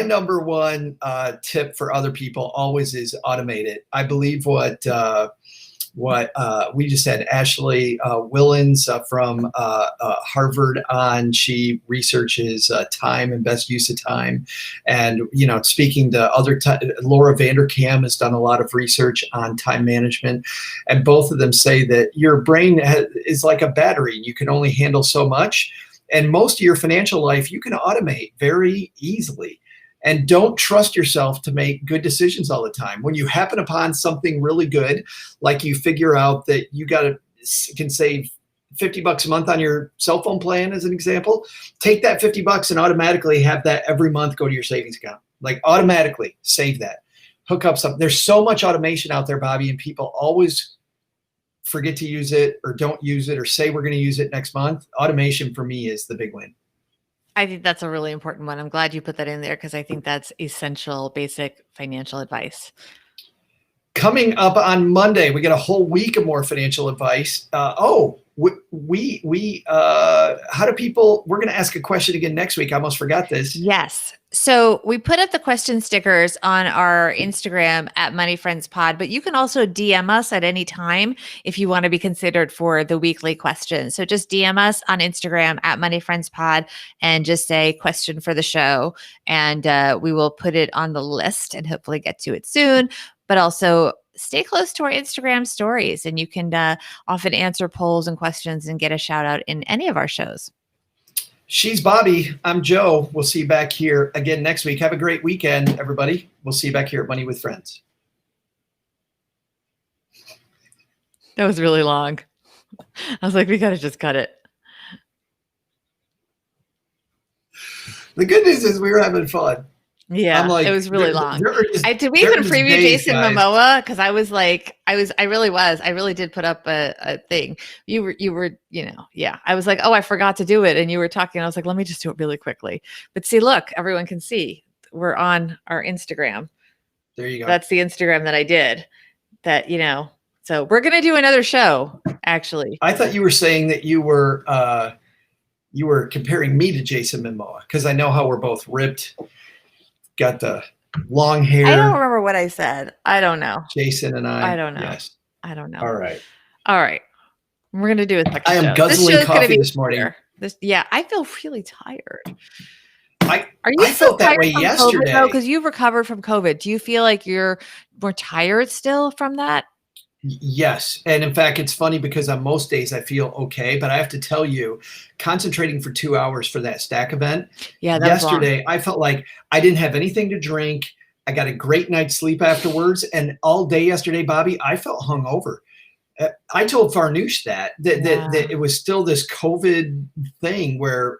number one tip for other people always is automate it. I believe what we just had Ashley Willens from Harvard on. She researches time and best use of time. And, speaking to Laura Vanderkam has done a lot of research on time management. And both of them say that your brain is like a battery. You can only handle so much. And most of your financial life, you can automate very easily. And don't trust yourself to make good decisions all the time. When you happen upon something really good, like you figure out that you can save $50 a month on your cell phone plan as an example. Take that $50 and automatically have that every month go to your savings account. Like automatically save that. Hook up something. There's so much automation out there, Bobbi, and people always forget to use it or don't use it or say we're going to use it next month. Automation for me is the big win. I think that's a really important one. I'm glad you put that in there because I think that's essential, basic financial advice. Coming up on Monday, we got a whole week of more financial advice. How do people, we're going to ask a question again next week. I almost forgot this. Yes. So we put up the question stickers on our Instagram at Money Friends Pod, but you can also DM us at any time if you want to be considered for the weekly question. So just DM us on Instagram at Money Friends Pod and just say question for the show. And we will put it on the list and hopefully get to it soon. But also stay close to our Instagram stories and you can often answer polls and questions and get a shout out in any of our shows. She's Bobbi. I'm Joe. We'll see you back here again next week. Have a great weekend, everybody. We'll see you back here at Money with Friends. That was really long. I was like, we got to just cut it. The good news is we were having fun. Yeah, it was really long. Did we even preview Jason Momoa? Because I was like, I really did put up a thing. You were, yeah. I was like, oh, I forgot to do it. And you were talking. I was like, let me just do it really quickly. But see, look, everyone can see we're on our Instagram. There you go. That's the Instagram that I did that, so we're going to do another show, actually. I thought you were saying that you were comparing me to Jason Momoa because I know how we're both ripped. Got the long hair. I don't remember what I said. I don't know. Jason and I. I don't know. Yes. I don't know. All right. We're going to do it. I am guzzling coffee this morning. I feel really tired. I felt that way yesterday. Because you've recovered from COVID. Do you feel like you're more tired still from that? Yes. And in fact, it's funny because on most days I feel okay, but I have to tell you, concentrating for 2 hours for that stack event. Yeah. Yesterday, I felt like I didn't have anything to drink. I got a great night's sleep afterwards. And all day yesterday, Bobbi, I felt hungover. I told Farnoosh that it was still this COVID thing where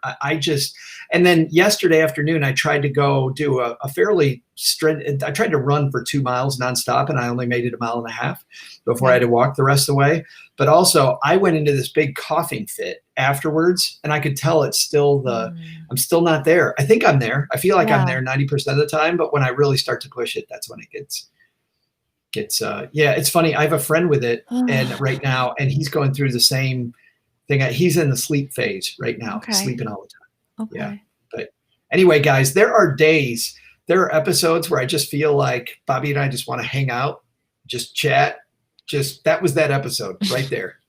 and then yesterday afternoon, I tried to go do I tried to run for 2 miles nonstop and I only made it 1.5 miles before I had to walk the rest of the way. But also I went into this big coughing fit afterwards and I could tell it's still I'm still not there. I think I'm there. I feel like I'm there 90% of the time, but when I really start to push it, that's when it gets it's funny. I have a friend with it and right now, and he's going through the same thing. He's in the sleep phase right now, sleeping all the time. Okay. Yeah. But anyway, guys, there are episodes where I just feel like Bobbi and I just want to hang out, just chat. That was that episode right there.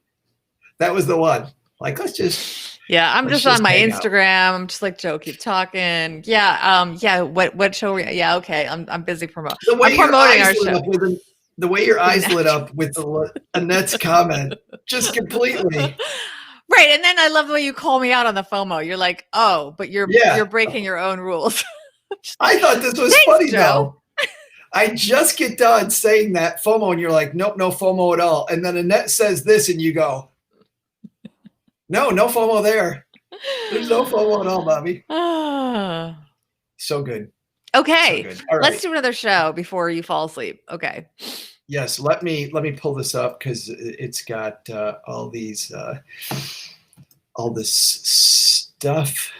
That was the one. Like, let's just. Yeah, I'm just on my Instagram. I'm just like, Joe, keep talking. Yeah. What show? Yeah. Okay. I'm busy promoting. I'm promoting our show. The way your eyes lit up with Annette's comment, just completely. Right. And then I love the way you call me out on the FOMO. You're like, oh, but you're breaking your own rules. I thought this was funny, Joe. Though. I just get done saying that FOMO and you're like, nope, no FOMO at all. And then Annette says this and you go, no FOMO there. There's no FOMO at all, Bobbi. So good. Okay. So good. All right. Let's do another show before you fall asleep. Okay. Yes. Let me pull this up because it's got all this stuff.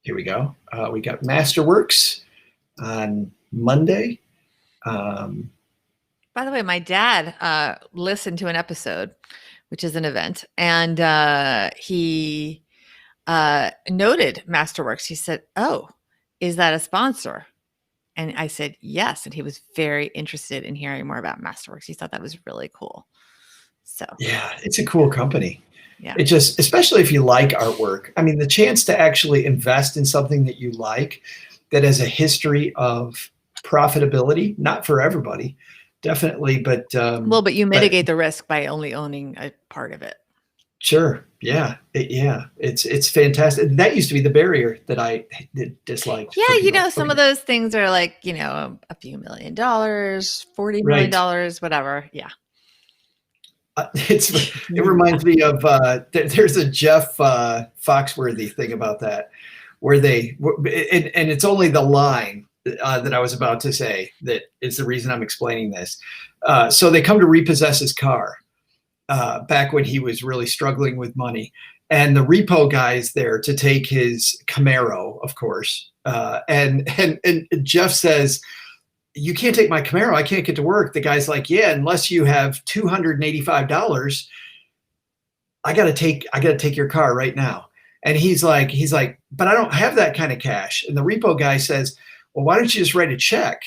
Here we go. We got Masterworks on Monday. By the way, my dad listened to an episode, which is an event, and he noted Masterworks. He said, "Oh, is that a sponsor?" And I said, "Yes." And he was very interested in hearing more about Masterworks. He thought that was really cool. So yeah, it's a cool company. Yeah. It just, especially if you like artwork. I mean, the chance to actually invest in something that you like, that has a history of profitability, not for everybody, definitely, but but you mitigate the risk by only owning a part of it. Sure. Yeah. It's fantastic. That used to be the barrier that I disliked. Yeah. Some of those things are like, a few $1 million, $40 million, whatever. Yeah. It reminds me of there's a Jeff Foxworthy thing about that, where and it's only the line that I was about to say that is the reason I'm explaining this. So they come to repossess his car back when he was really struggling with money, and the repo guy's there to take his Camaro, of course, and Jeff says, "You can't take my Camaro. I can't get to work." The guy's like, "Yeah, unless you have $285, I gotta take your car right now." And he's like, "But I don't have that kind of cash." And the repo guy says, "Well, why don't you just write a check?"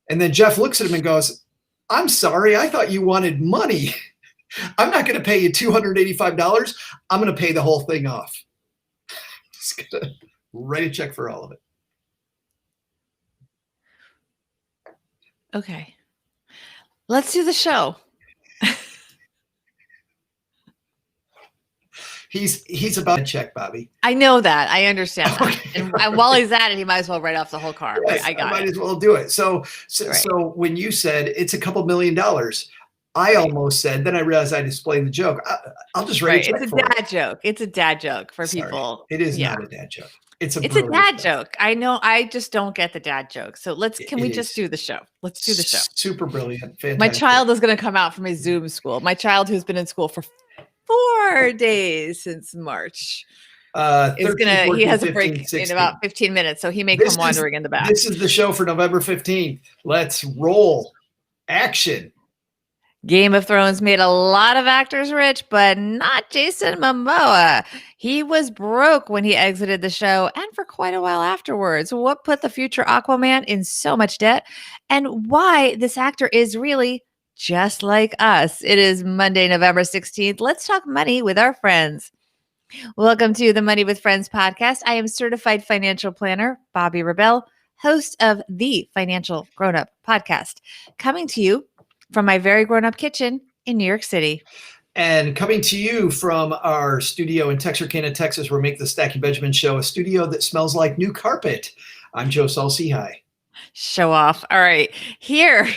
And then Jeff looks at him and goes, "I'm sorry, I thought you wanted money. I'm not going to pay you $285. I'm going to pay the whole thing off." Just going to write a check for all of it. Okay. Let's do the show. He's about to check, Bobby. I know that. I understand that. Okay. And while he's at it, he might as well write off the whole car. Yes, I might as well do it. So when you said it's a couple $1 million, I almost said, then I realized I'd explain the joke. I'll just write a check. It's a dad joke. It's a dad joke for people. It is not a dad joke. It's a dad joke. I know. I just don't get the dad joke. So can we just do the show? Let's do the show. Super brilliant. Fantastic. My child is going to come out from his Zoom school. My child who's been in school for 4 days since March. He has a break 16. In about 15 minutes, so he may come wandering in the back. This is the show for November 15th. Let's roll. Action. Game of Thrones made a lot of actors rich, but not Jason Momoa. He was broke when he exited the show and for quite a while afterwards. What put the future Aquaman in so much debt, and why this actor is really just like us? It is Monday, November 16th. Let's talk money with our friends. Welcome to the Money with Friends podcast. I am certified financial planner, Bobbi Rebell, host of the Financial Grown-Up podcast, coming to you from my very grown-up kitchen in New York City. And coming to you from our studio in Texarkana, Texas, where we make the Stacking Benjamin show, a studio that smells like new carpet. I'm Joe Salsi. Hi. Show off. All right. Here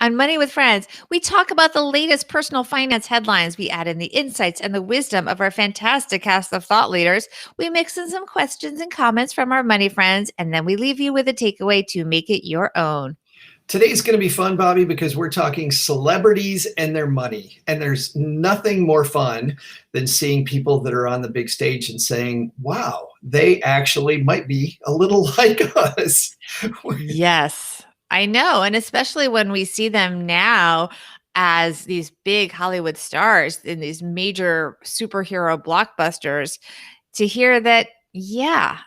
on Money with Friends, we talk about the latest personal finance headlines. We add in the insights and the wisdom of our fantastic cast of thought leaders. We mix in some questions and comments from our money friends, and then we leave you with a takeaway to make it your own. Today's going to be fun, Bobby, because we're talking celebrities and their money. And there's nothing more fun than seeing people that are on the big stage and saying, wow, they actually might be a little like us. Yes, I know. And especially when we see them now as these big Hollywood stars in these major superhero blockbusters, to hear that, yeah,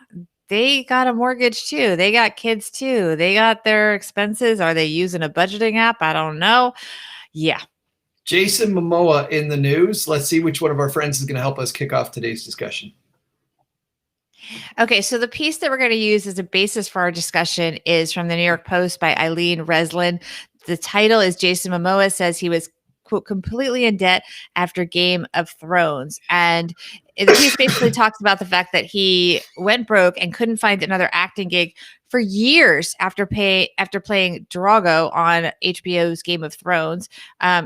they got a mortgage too. They got kids too. They got their expenses. Are they using a budgeting app? I don't know. Yeah. Jason Momoa in the news. Let's see which one of our friends is going to help us kick off today's discussion. Okay, so the piece that we're going to use as a basis for our discussion is from the New York Post by Eileen Reslin. The title is Jason Momoa says he was, quote, completely in debt after Game of Thrones. And the piece basically talks about the fact that he went broke and couldn't find another acting gig for years after playing Drogo on HBO's Game of Thrones.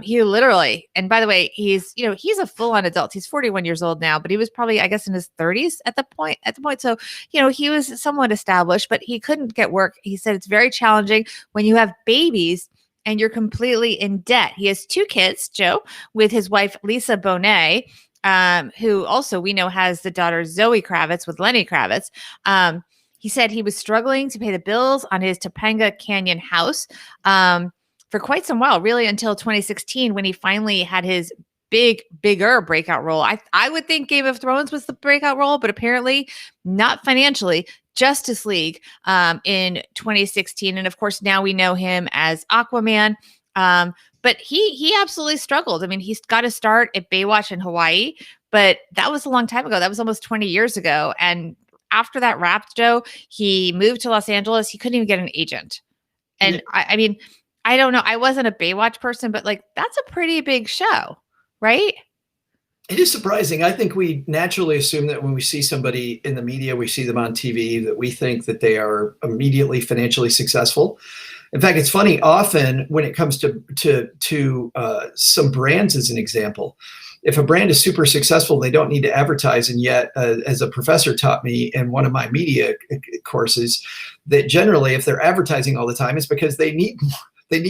He literally, and by the way, he's a full-on adult. He's 41 years old now, but he was probably, I guess, in his 30s at the point. So, he was somewhat established, but he couldn't get work. He said it's very challenging when you have babies and you're completely in debt. He has 2 kids, Joe, with his wife, Lisa Bonet, who also we know has the daughter Zoe Kravitz with Lenny Kravitz. He said he was struggling to pay the bills on his Topanga Canyon house for quite some while, really until 2016 when he finally had his bigger breakout role. I would think Game of Thrones was the breakout role, but apparently not financially. Justice League in 2016. And of course, now we know him as Aquaman. But he absolutely struggled. I mean, he's got to start at Baywatch in Hawaii, but that was a long time ago. That was almost 20 years ago. And after that wrapped, Joe, he moved to Los Angeles. He couldn't even get an agent. And I mean, I don't know. I wasn't a Baywatch person, but like, that's a pretty big show, right? It is surprising. I think we naturally assume that when we see somebody in the media, we see them on TV, that we think that they are immediately financially successful. In fact, it's funny, often when it comes to some brands, as an example, if a brand is super successful, they don't need to advertise. And yet, as a professor taught me in one of my media courses, that generally if they're advertising all the time, it's because they need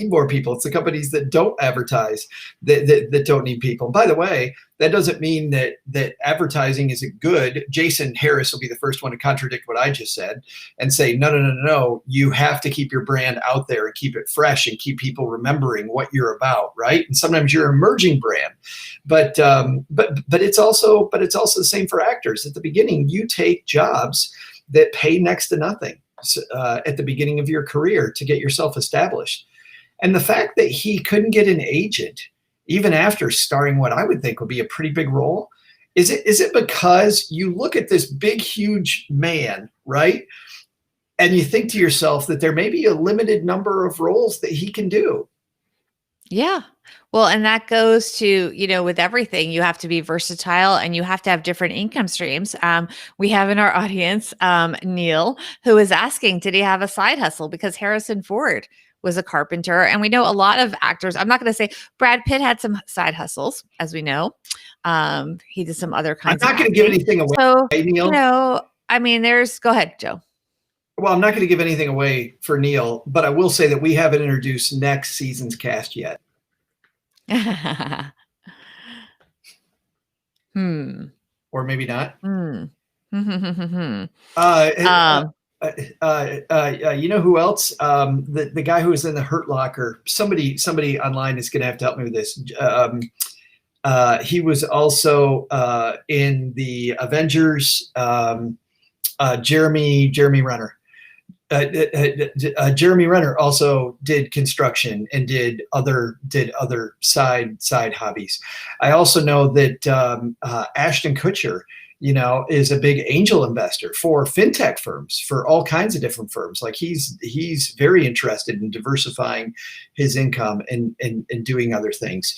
more people. It's the companies that don't advertise that don't need people. And by the way, that doesn't mean that advertising isn't good. Jason Harris will be the first one to contradict what I just said and say, no. You have to keep your brand out there and keep it fresh and keep people remembering what you're about, right? And sometimes you're an emerging brand, but it's also the same for actors. At the beginning, you take jobs that pay next to nothing at the beginning of your career to get yourself established. And the fact that he couldn't get an agent, even after starring what I would think would be a pretty big role, is it because you look at this big, huge man, right? And you think to yourself that there may be a limited number of roles that he can do. Yeah. Well, and that goes to, with everything, you have to be versatile and you have to have different income streams. We have in our audience, Neil, who is asking, did he have a side hustle? Because Harrison Ford was a carpenter. And we know a lot of actors. I'm not going to say Brad Pitt had some side hustles, as we know. He did some other kinds of I'm not going to give anything away, so, Neil. go ahead, Joe. Well, I'm not going to give anything away for Neil, but I will say that we haven't introduced next season's cast yet. Or maybe not. You know who else? The guy who was in the Hurt Locker. Somebody online is going to have to help me with this. He was also in the Avengers. Jeremy Renner. Jeremy Renner also did construction and did other side hobbies. I also know that Ashton Kutcher, is a big angel investor for fintech firms, for all kinds of different firms. Like he's very interested in diversifying his income and doing other things.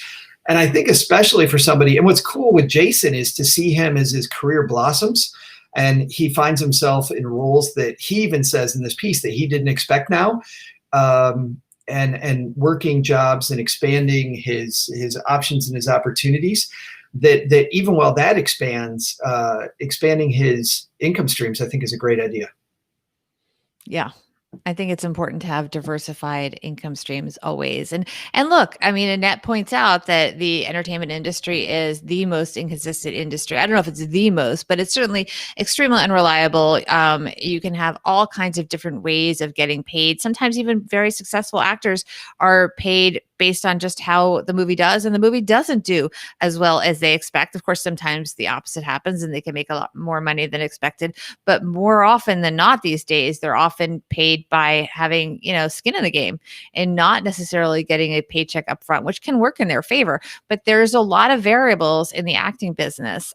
And I think especially for somebody, and what's cool with Jason is to see him as his career blossoms. And he finds himself in roles that he even says in this piece that he didn't expect now, and working jobs and expanding his options and his opportunities. That even while that expands, expanding his income streams, I think is a great idea. Yeah. I think it's important to have diversified income streams always. And look, Annette points out that the entertainment industry is the most inconsistent industry. I don't know if it's the most, but it's certainly extremely unreliable. You can have all kinds of different ways of getting paid. Sometimes even very successful actors are paid based on just how the movie does, and the movie doesn't do as well as they expect. Of course, sometimes the opposite happens and they can make a lot more money than expected, but more often than not these days, they're often paid by having, skin in the game and not necessarily getting a paycheck up front, which can work in their favor. But there's a lot of variables in the acting business.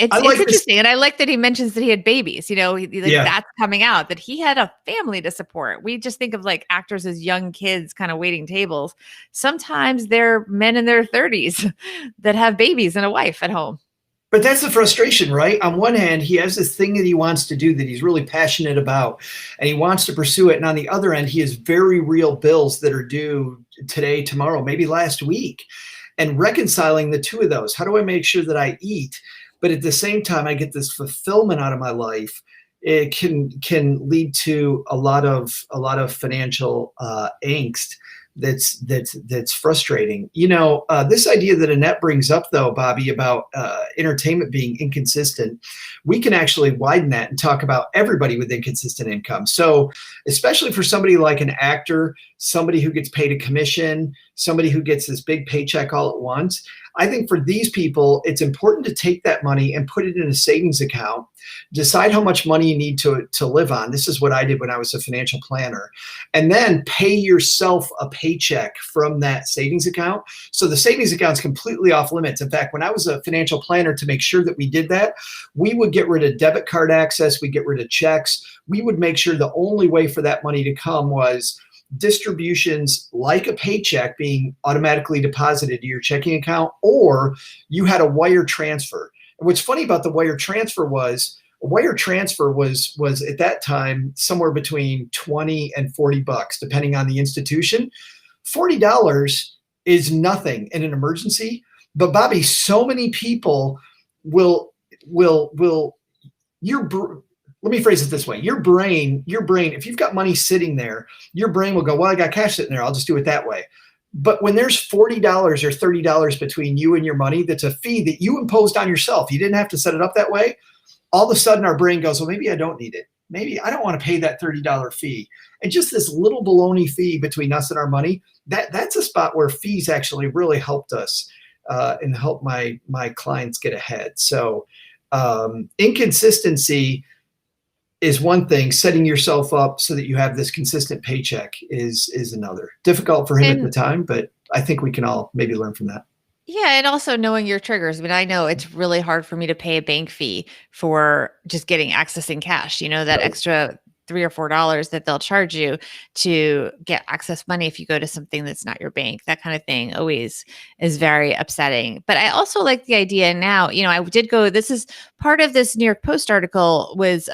It's interesting. And I like that he mentions that he had babies, that's coming out, that he had a family to support. We just think of like actors as young kids kind of waiting tables. Sometimes they're men in their 30s that have babies and a wife at home. But that's the frustration, right? On one hand, he has this thing that he wants to do that he's really passionate about, and he wants to pursue it. And on the other end, he has very real bills that are due today, tomorrow, maybe last week. And reconciling the two of those, how do I make sure that I eat, but at the same time I get this fulfillment out of my life? It can lead to a lot of financial angst that's frustrating. This idea that Annette brings up, though, Bobbi, about entertainment being inconsistent, we can actually widen that and talk about everybody with inconsistent income. So especially for somebody like an actor, somebody who gets paid a commission, somebody who gets this big paycheck all at once, I think for these people, it's important to take that money and put it in a savings account, decide how much money you need to live on. This is what I did when I was a financial planner. And then pay yourself a paycheck from that savings account. So the savings account's completely off limits. In fact, when I was a financial planner, to make sure that we did that, we would get rid of debit card access. We get rid of checks. We would make sure the only way for that money to come was distributions like a paycheck being automatically deposited to your checking account, or you had a wire transfer. And what's funny about the wire transfer was wire transfer was at that time somewhere between 20 and $40, depending on the institution. $40 is nothing in an emergency, but Bobbi, so many people will let me phrase it this way. Your brain, if you've got money sitting there, your brain will go, well, I got cash sitting there, I'll just do it that way. But when there's $40 or $30 between you and your money, that's a fee that you imposed on yourself. You didn't have to set it up that way. All of a sudden our brain goes, well, maybe I don't need it. Maybe I don't want to pay that $30 fee. And just this little baloney fee between us and our money, that's a spot where fees actually really helped us and helped my clients get ahead. So inconsistency is one thing. Setting yourself up so that you have this consistent paycheck is another. Difficult for him at the time, but I think we can all maybe learn from that. Yeah. And also knowing your triggers. I mean, I know it's really hard for me to pay a bank fee for just getting access in cash, that right. Extra $3 or $4 that they'll charge you to get access money if you go to something that's not your bank. That kind of thing always is very upsetting. But I also like the idea now, I did go, this is part of this New York Post article was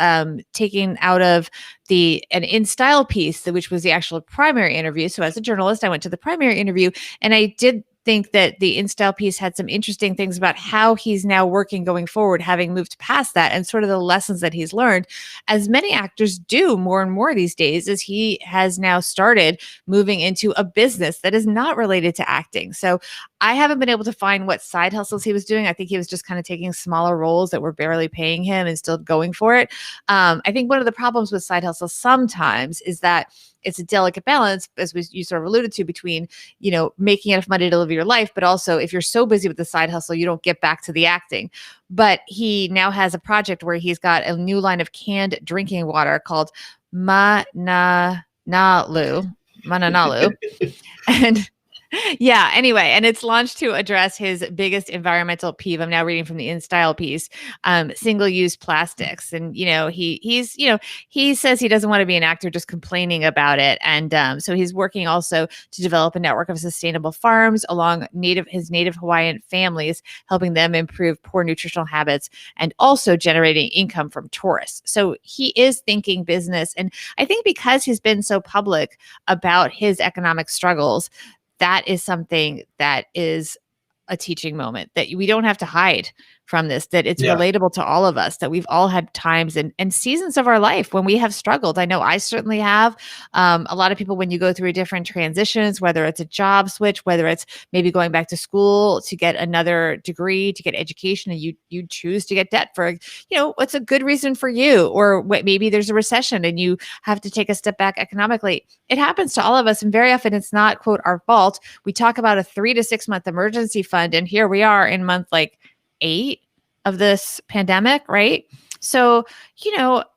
taken out of an In Style piece, which was the actual primary interview. So as a journalist, I went to the primary interview and I did think that the In Style piece had some interesting things about how he's now working going forward, having moved past that and sort of the lessons that he's learned, as many actors do more and more these days, as he has now started moving into a business that is not related to acting. So I haven't been able to find what side hustles he was doing. I think he was just kind of taking smaller roles that were barely paying him and still going for it. I think one of the problems with side hustles sometimes is that it's a delicate balance, as you sort of alluded to, between, making enough money to live your life, but also if you're so busy with the side hustle, you don't get back to the acting. But he now has a project where he's got a new line of canned drinking water called Mananalu. And yeah, anyway, and it's launched to address his biggest environmental peeve. I'm now reading from the In Style piece, single-use plastics. And, he says he doesn't want to be an actor just complaining about it. And so he's working also to develop a network of sustainable farms along his native Hawaiian families, helping them improve poor nutritional habits and also generating income from tourists. So he is thinking business. And I think because he's been so public about his economic struggles, that is something that is a teaching moment, that we don't have to hide from this, that it's relatable to all of us, that we've all had times and seasons of our life when we have struggled. I know I certainly have. A lot of people, when you go through different transitions, whether it's a job switch, whether it's maybe going back to school to get another degree, to get education, and you choose to get debt for, what's a good reason for you, or maybe there's a recession and you have to take a step back economically. It happens to all of us. And very often it's not, quote, our fault. We talk about a 3 to 6 month emergency fund. And here we are in month 8 of this pandemic, right? So,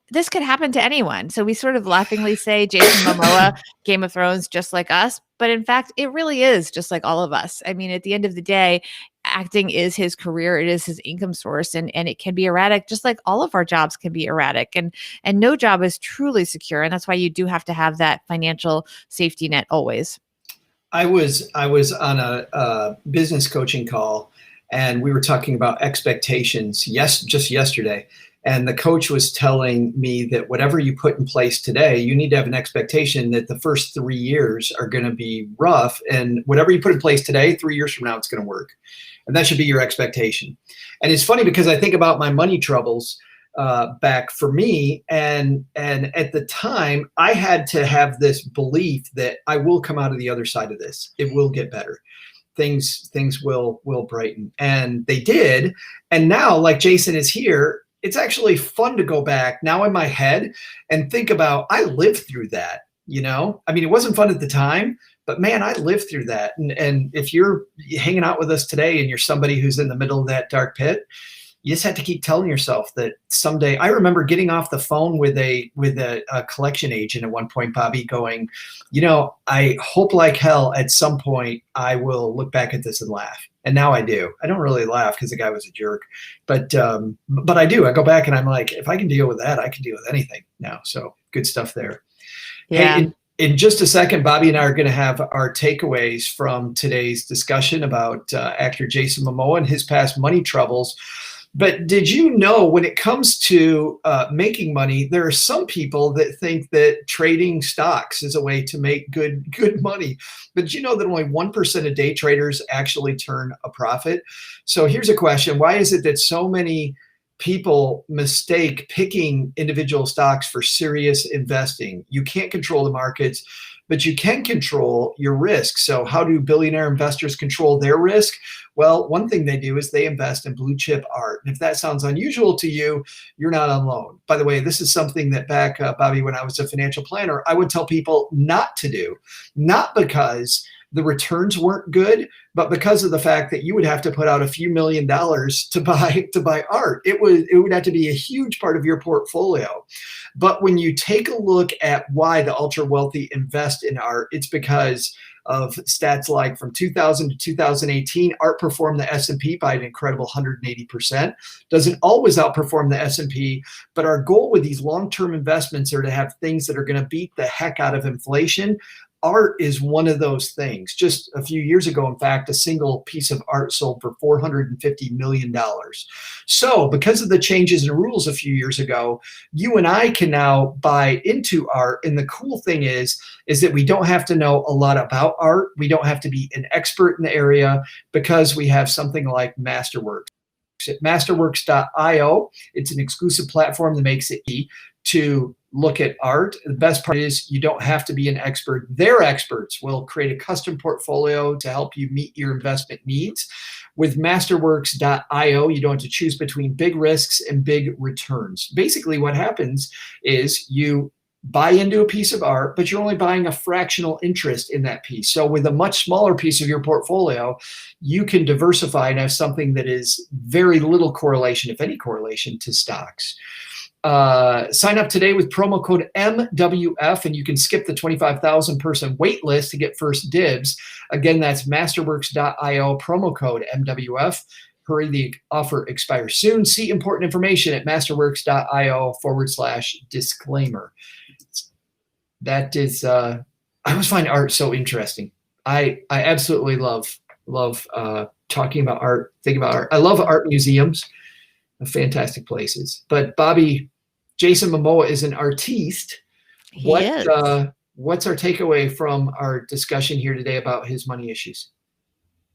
this could happen to anyone. So we sort of laughingly say Jason Momoa, Game of Thrones, just like us. But in fact, it really is just like all of us. I mean, at the end of the day, acting is his career. It is his income source, and it can be erratic, just like all of our jobs can be erratic. And no job is truly secure. And that's why you do have to have that financial safety net always. I was on a business coaching call, and we were talking about expectations. Just yesterday. And the coach was telling me that whatever you put in place today, you need to have an expectation that the first 3 years are going to be rough. And whatever you put in place today, 3 years from now, it's going to work. And that should be your expectation. And it's funny because I think about my money troubles back for me. And at the time, I had to have this belief that I will come out of the other side of this. It will get better. Things will brighten. And they did. And now, like Jason is here, it's actually fun to go back now in my head and think about, I lived through that, I mean, it wasn't fun at the time, but man, I lived through that. And if you're hanging out with us today and you're somebody who's in the middle of that dark pit, you just have to keep telling yourself that someday. I remember getting off the phone with a collection agent at one point, Bobbi, going, I hope like hell at some point I will look back at this and laugh. And now I do. I don't really laugh because the guy was a jerk, but I do. I go back and I'm like, if I can deal with that, I can deal with anything now. So good stuff there. Yeah. Hey, in just a second, Bobbi and I are going to have our takeaways from today's discussion about actor Jason Momoa and his past money troubles. But did you know when it comes to making money, there are some people that think that trading stocks is a way to make good money. But did you know that only 1% of day traders actually turn a profit? So here's a question. Why is it that so many people mistake picking individual stocks for serious investing? You can't control the markets, but you can control your risk. So how do billionaire investors control their risk? Well, one thing they do is they invest in blue chip art. And if that sounds unusual to you, you're not alone. By the way, this is something that back, Bobbi, when I was a financial planner, I would tell people not to do, not because the returns weren't good, but because of the fact that you would have to put out a few $1,000,000 to buy art. It would have to be a huge part of your portfolio. But when you take a look at why the ultra wealthy invest in art, it's because of stats like from 2000 to 2018, art performed the S&P by an incredible 180%. Doesn't always outperform the S&P, but our goal with these long-term investments are to have things that are going to beat the heck out of inflation. Art is one of those things. Just a few years ago, in fact, a single piece of art sold for $450 million. So because of the changes in rules a few years ago, you and I can now buy into art. And the cool thing is that we don't have to know a lot about art. We don't have to be an expert in the area because we have something like Masterworks. At masterworks.io, it's an exclusive platform that makes it easy to look at art. The best part is you don't have to be an expert. Their experts will create a custom portfolio to help you meet your investment needs. With masterworks.io, you don't have to choose between big risks and big returns. Basically, what happens is you buy into a piece of art, but you're only buying a fractional interest in that piece. So with a much smaller piece of your portfolio, you can diversify and have something that is very little correlation, if any correlation, to stocks. Sign up today with promo code MWF, and you can skip the 25,000 person wait list to get first dibs. Again, that's masterworks.io, promo code MWF. Hurry, the offer expires soon. See important information at masterworks.io/disclaimer. That is, I always find art so interesting. I absolutely love talking about art, thinking about art. I love art museums, fantastic places. But Bobbi, Jason Momoa is an artiste. What's our takeaway from our discussion here today about his money issues?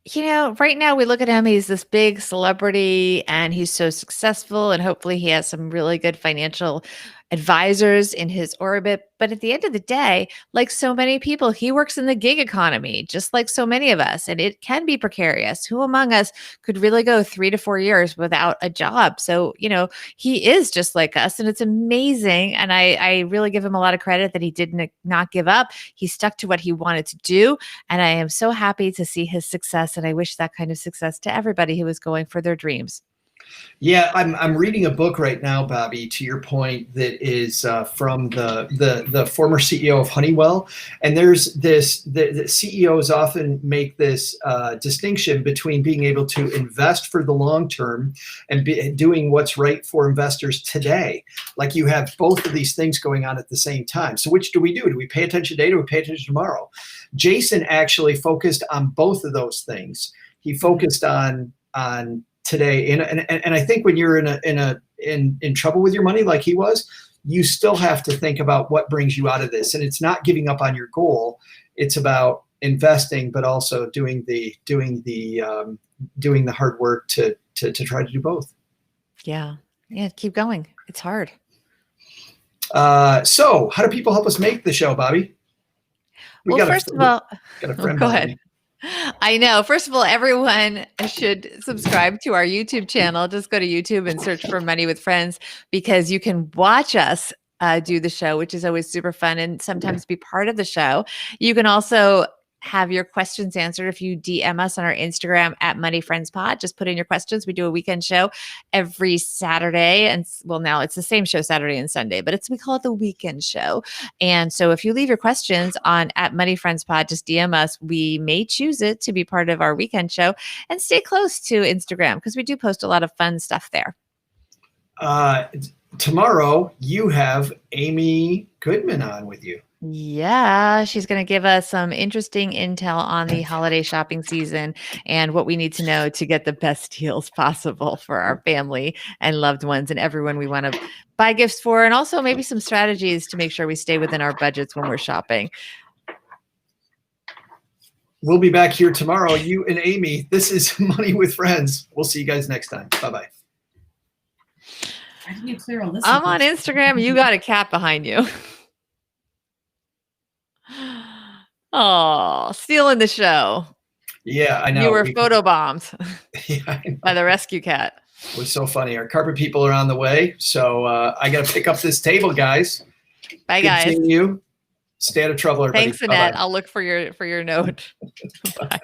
You know, right now we look at him, he's this big celebrity and he's so successful, and hopefully he has some really good financial advisors in his orbit. But at the end of the day, like so many people, he works in the gig economy, just like so many of us, and it can be precarious. Who among us could really go 3 to 4 years without a job? So, you know, he is just like us, and it's amazing. And I really give him a lot of credit that he did not give up. He stuck to what he wanted to do. And I am so happy to see his success. And I wish that kind of success to everybody who is going for their dreams. Yeah, I'm reading a book right now, Bobbi, to your point, that is from the former CEO of Honeywell. And there's this, the CEOs often make this distinction between being able to invest for the long term and doing what's right for investors today. Like you have both of these things going on at the same time. So which do we do? Do we pay attention today? Do we pay attention tomorrow? Jason actually focused on both of those things. He focused on today. And I think when you're in trouble with your money like he was, you still have to think about what brings you out of this. And it's not giving up on your goal. It's about investing, but also doing the hard work to try to do both. Yeah. Keep going. It's hard. So how do people help us make the show, Bobbi? Well, first of all, got a friend go ahead. Me. I know. First of all, everyone should subscribe to our YouTube channel. Just go to YouTube and search for Money with Friends, because you can watch us do the show, which is always super fun, and sometimes be part of the show. You can also have your questions answered if you DM us on our Instagram at Money Friends Pod. Just put in your questions. We do a weekend show every Saturday. And well, now it's the same show Saturday and Sunday, but we call it the weekend show. And so if you leave your questions on at Money Friends Pod, just DM us. We may choose it to be part of our weekend show, and stay close to Instagram because we do post a lot of fun stuff there. Tomorrow you have Amy Goodman on with you. Yeah, she's going to give us some interesting intel on the holiday shopping season and what we need to know to get the best deals possible for our family and loved ones and everyone we want to buy gifts for, and also maybe some strategies to make sure we stay within our budgets when we're shopping. We'll be back here tomorrow, you and Amy. This is Money with Friends. We'll see you guys next time. Bye-bye. I didn't clear a list. I'm on Instagram. You got a cat behind you. Oh, stealing the show. Yeah, I know. You were photobombed yeah, by the rescue cat. It was so funny. Our carpet people are on the way, so I got to pick up this table, guys. Bye, guys. Continue. Stay out of trouble, everybody. Thanks, Annette. Bye-bye. I'll look for your note. Bye.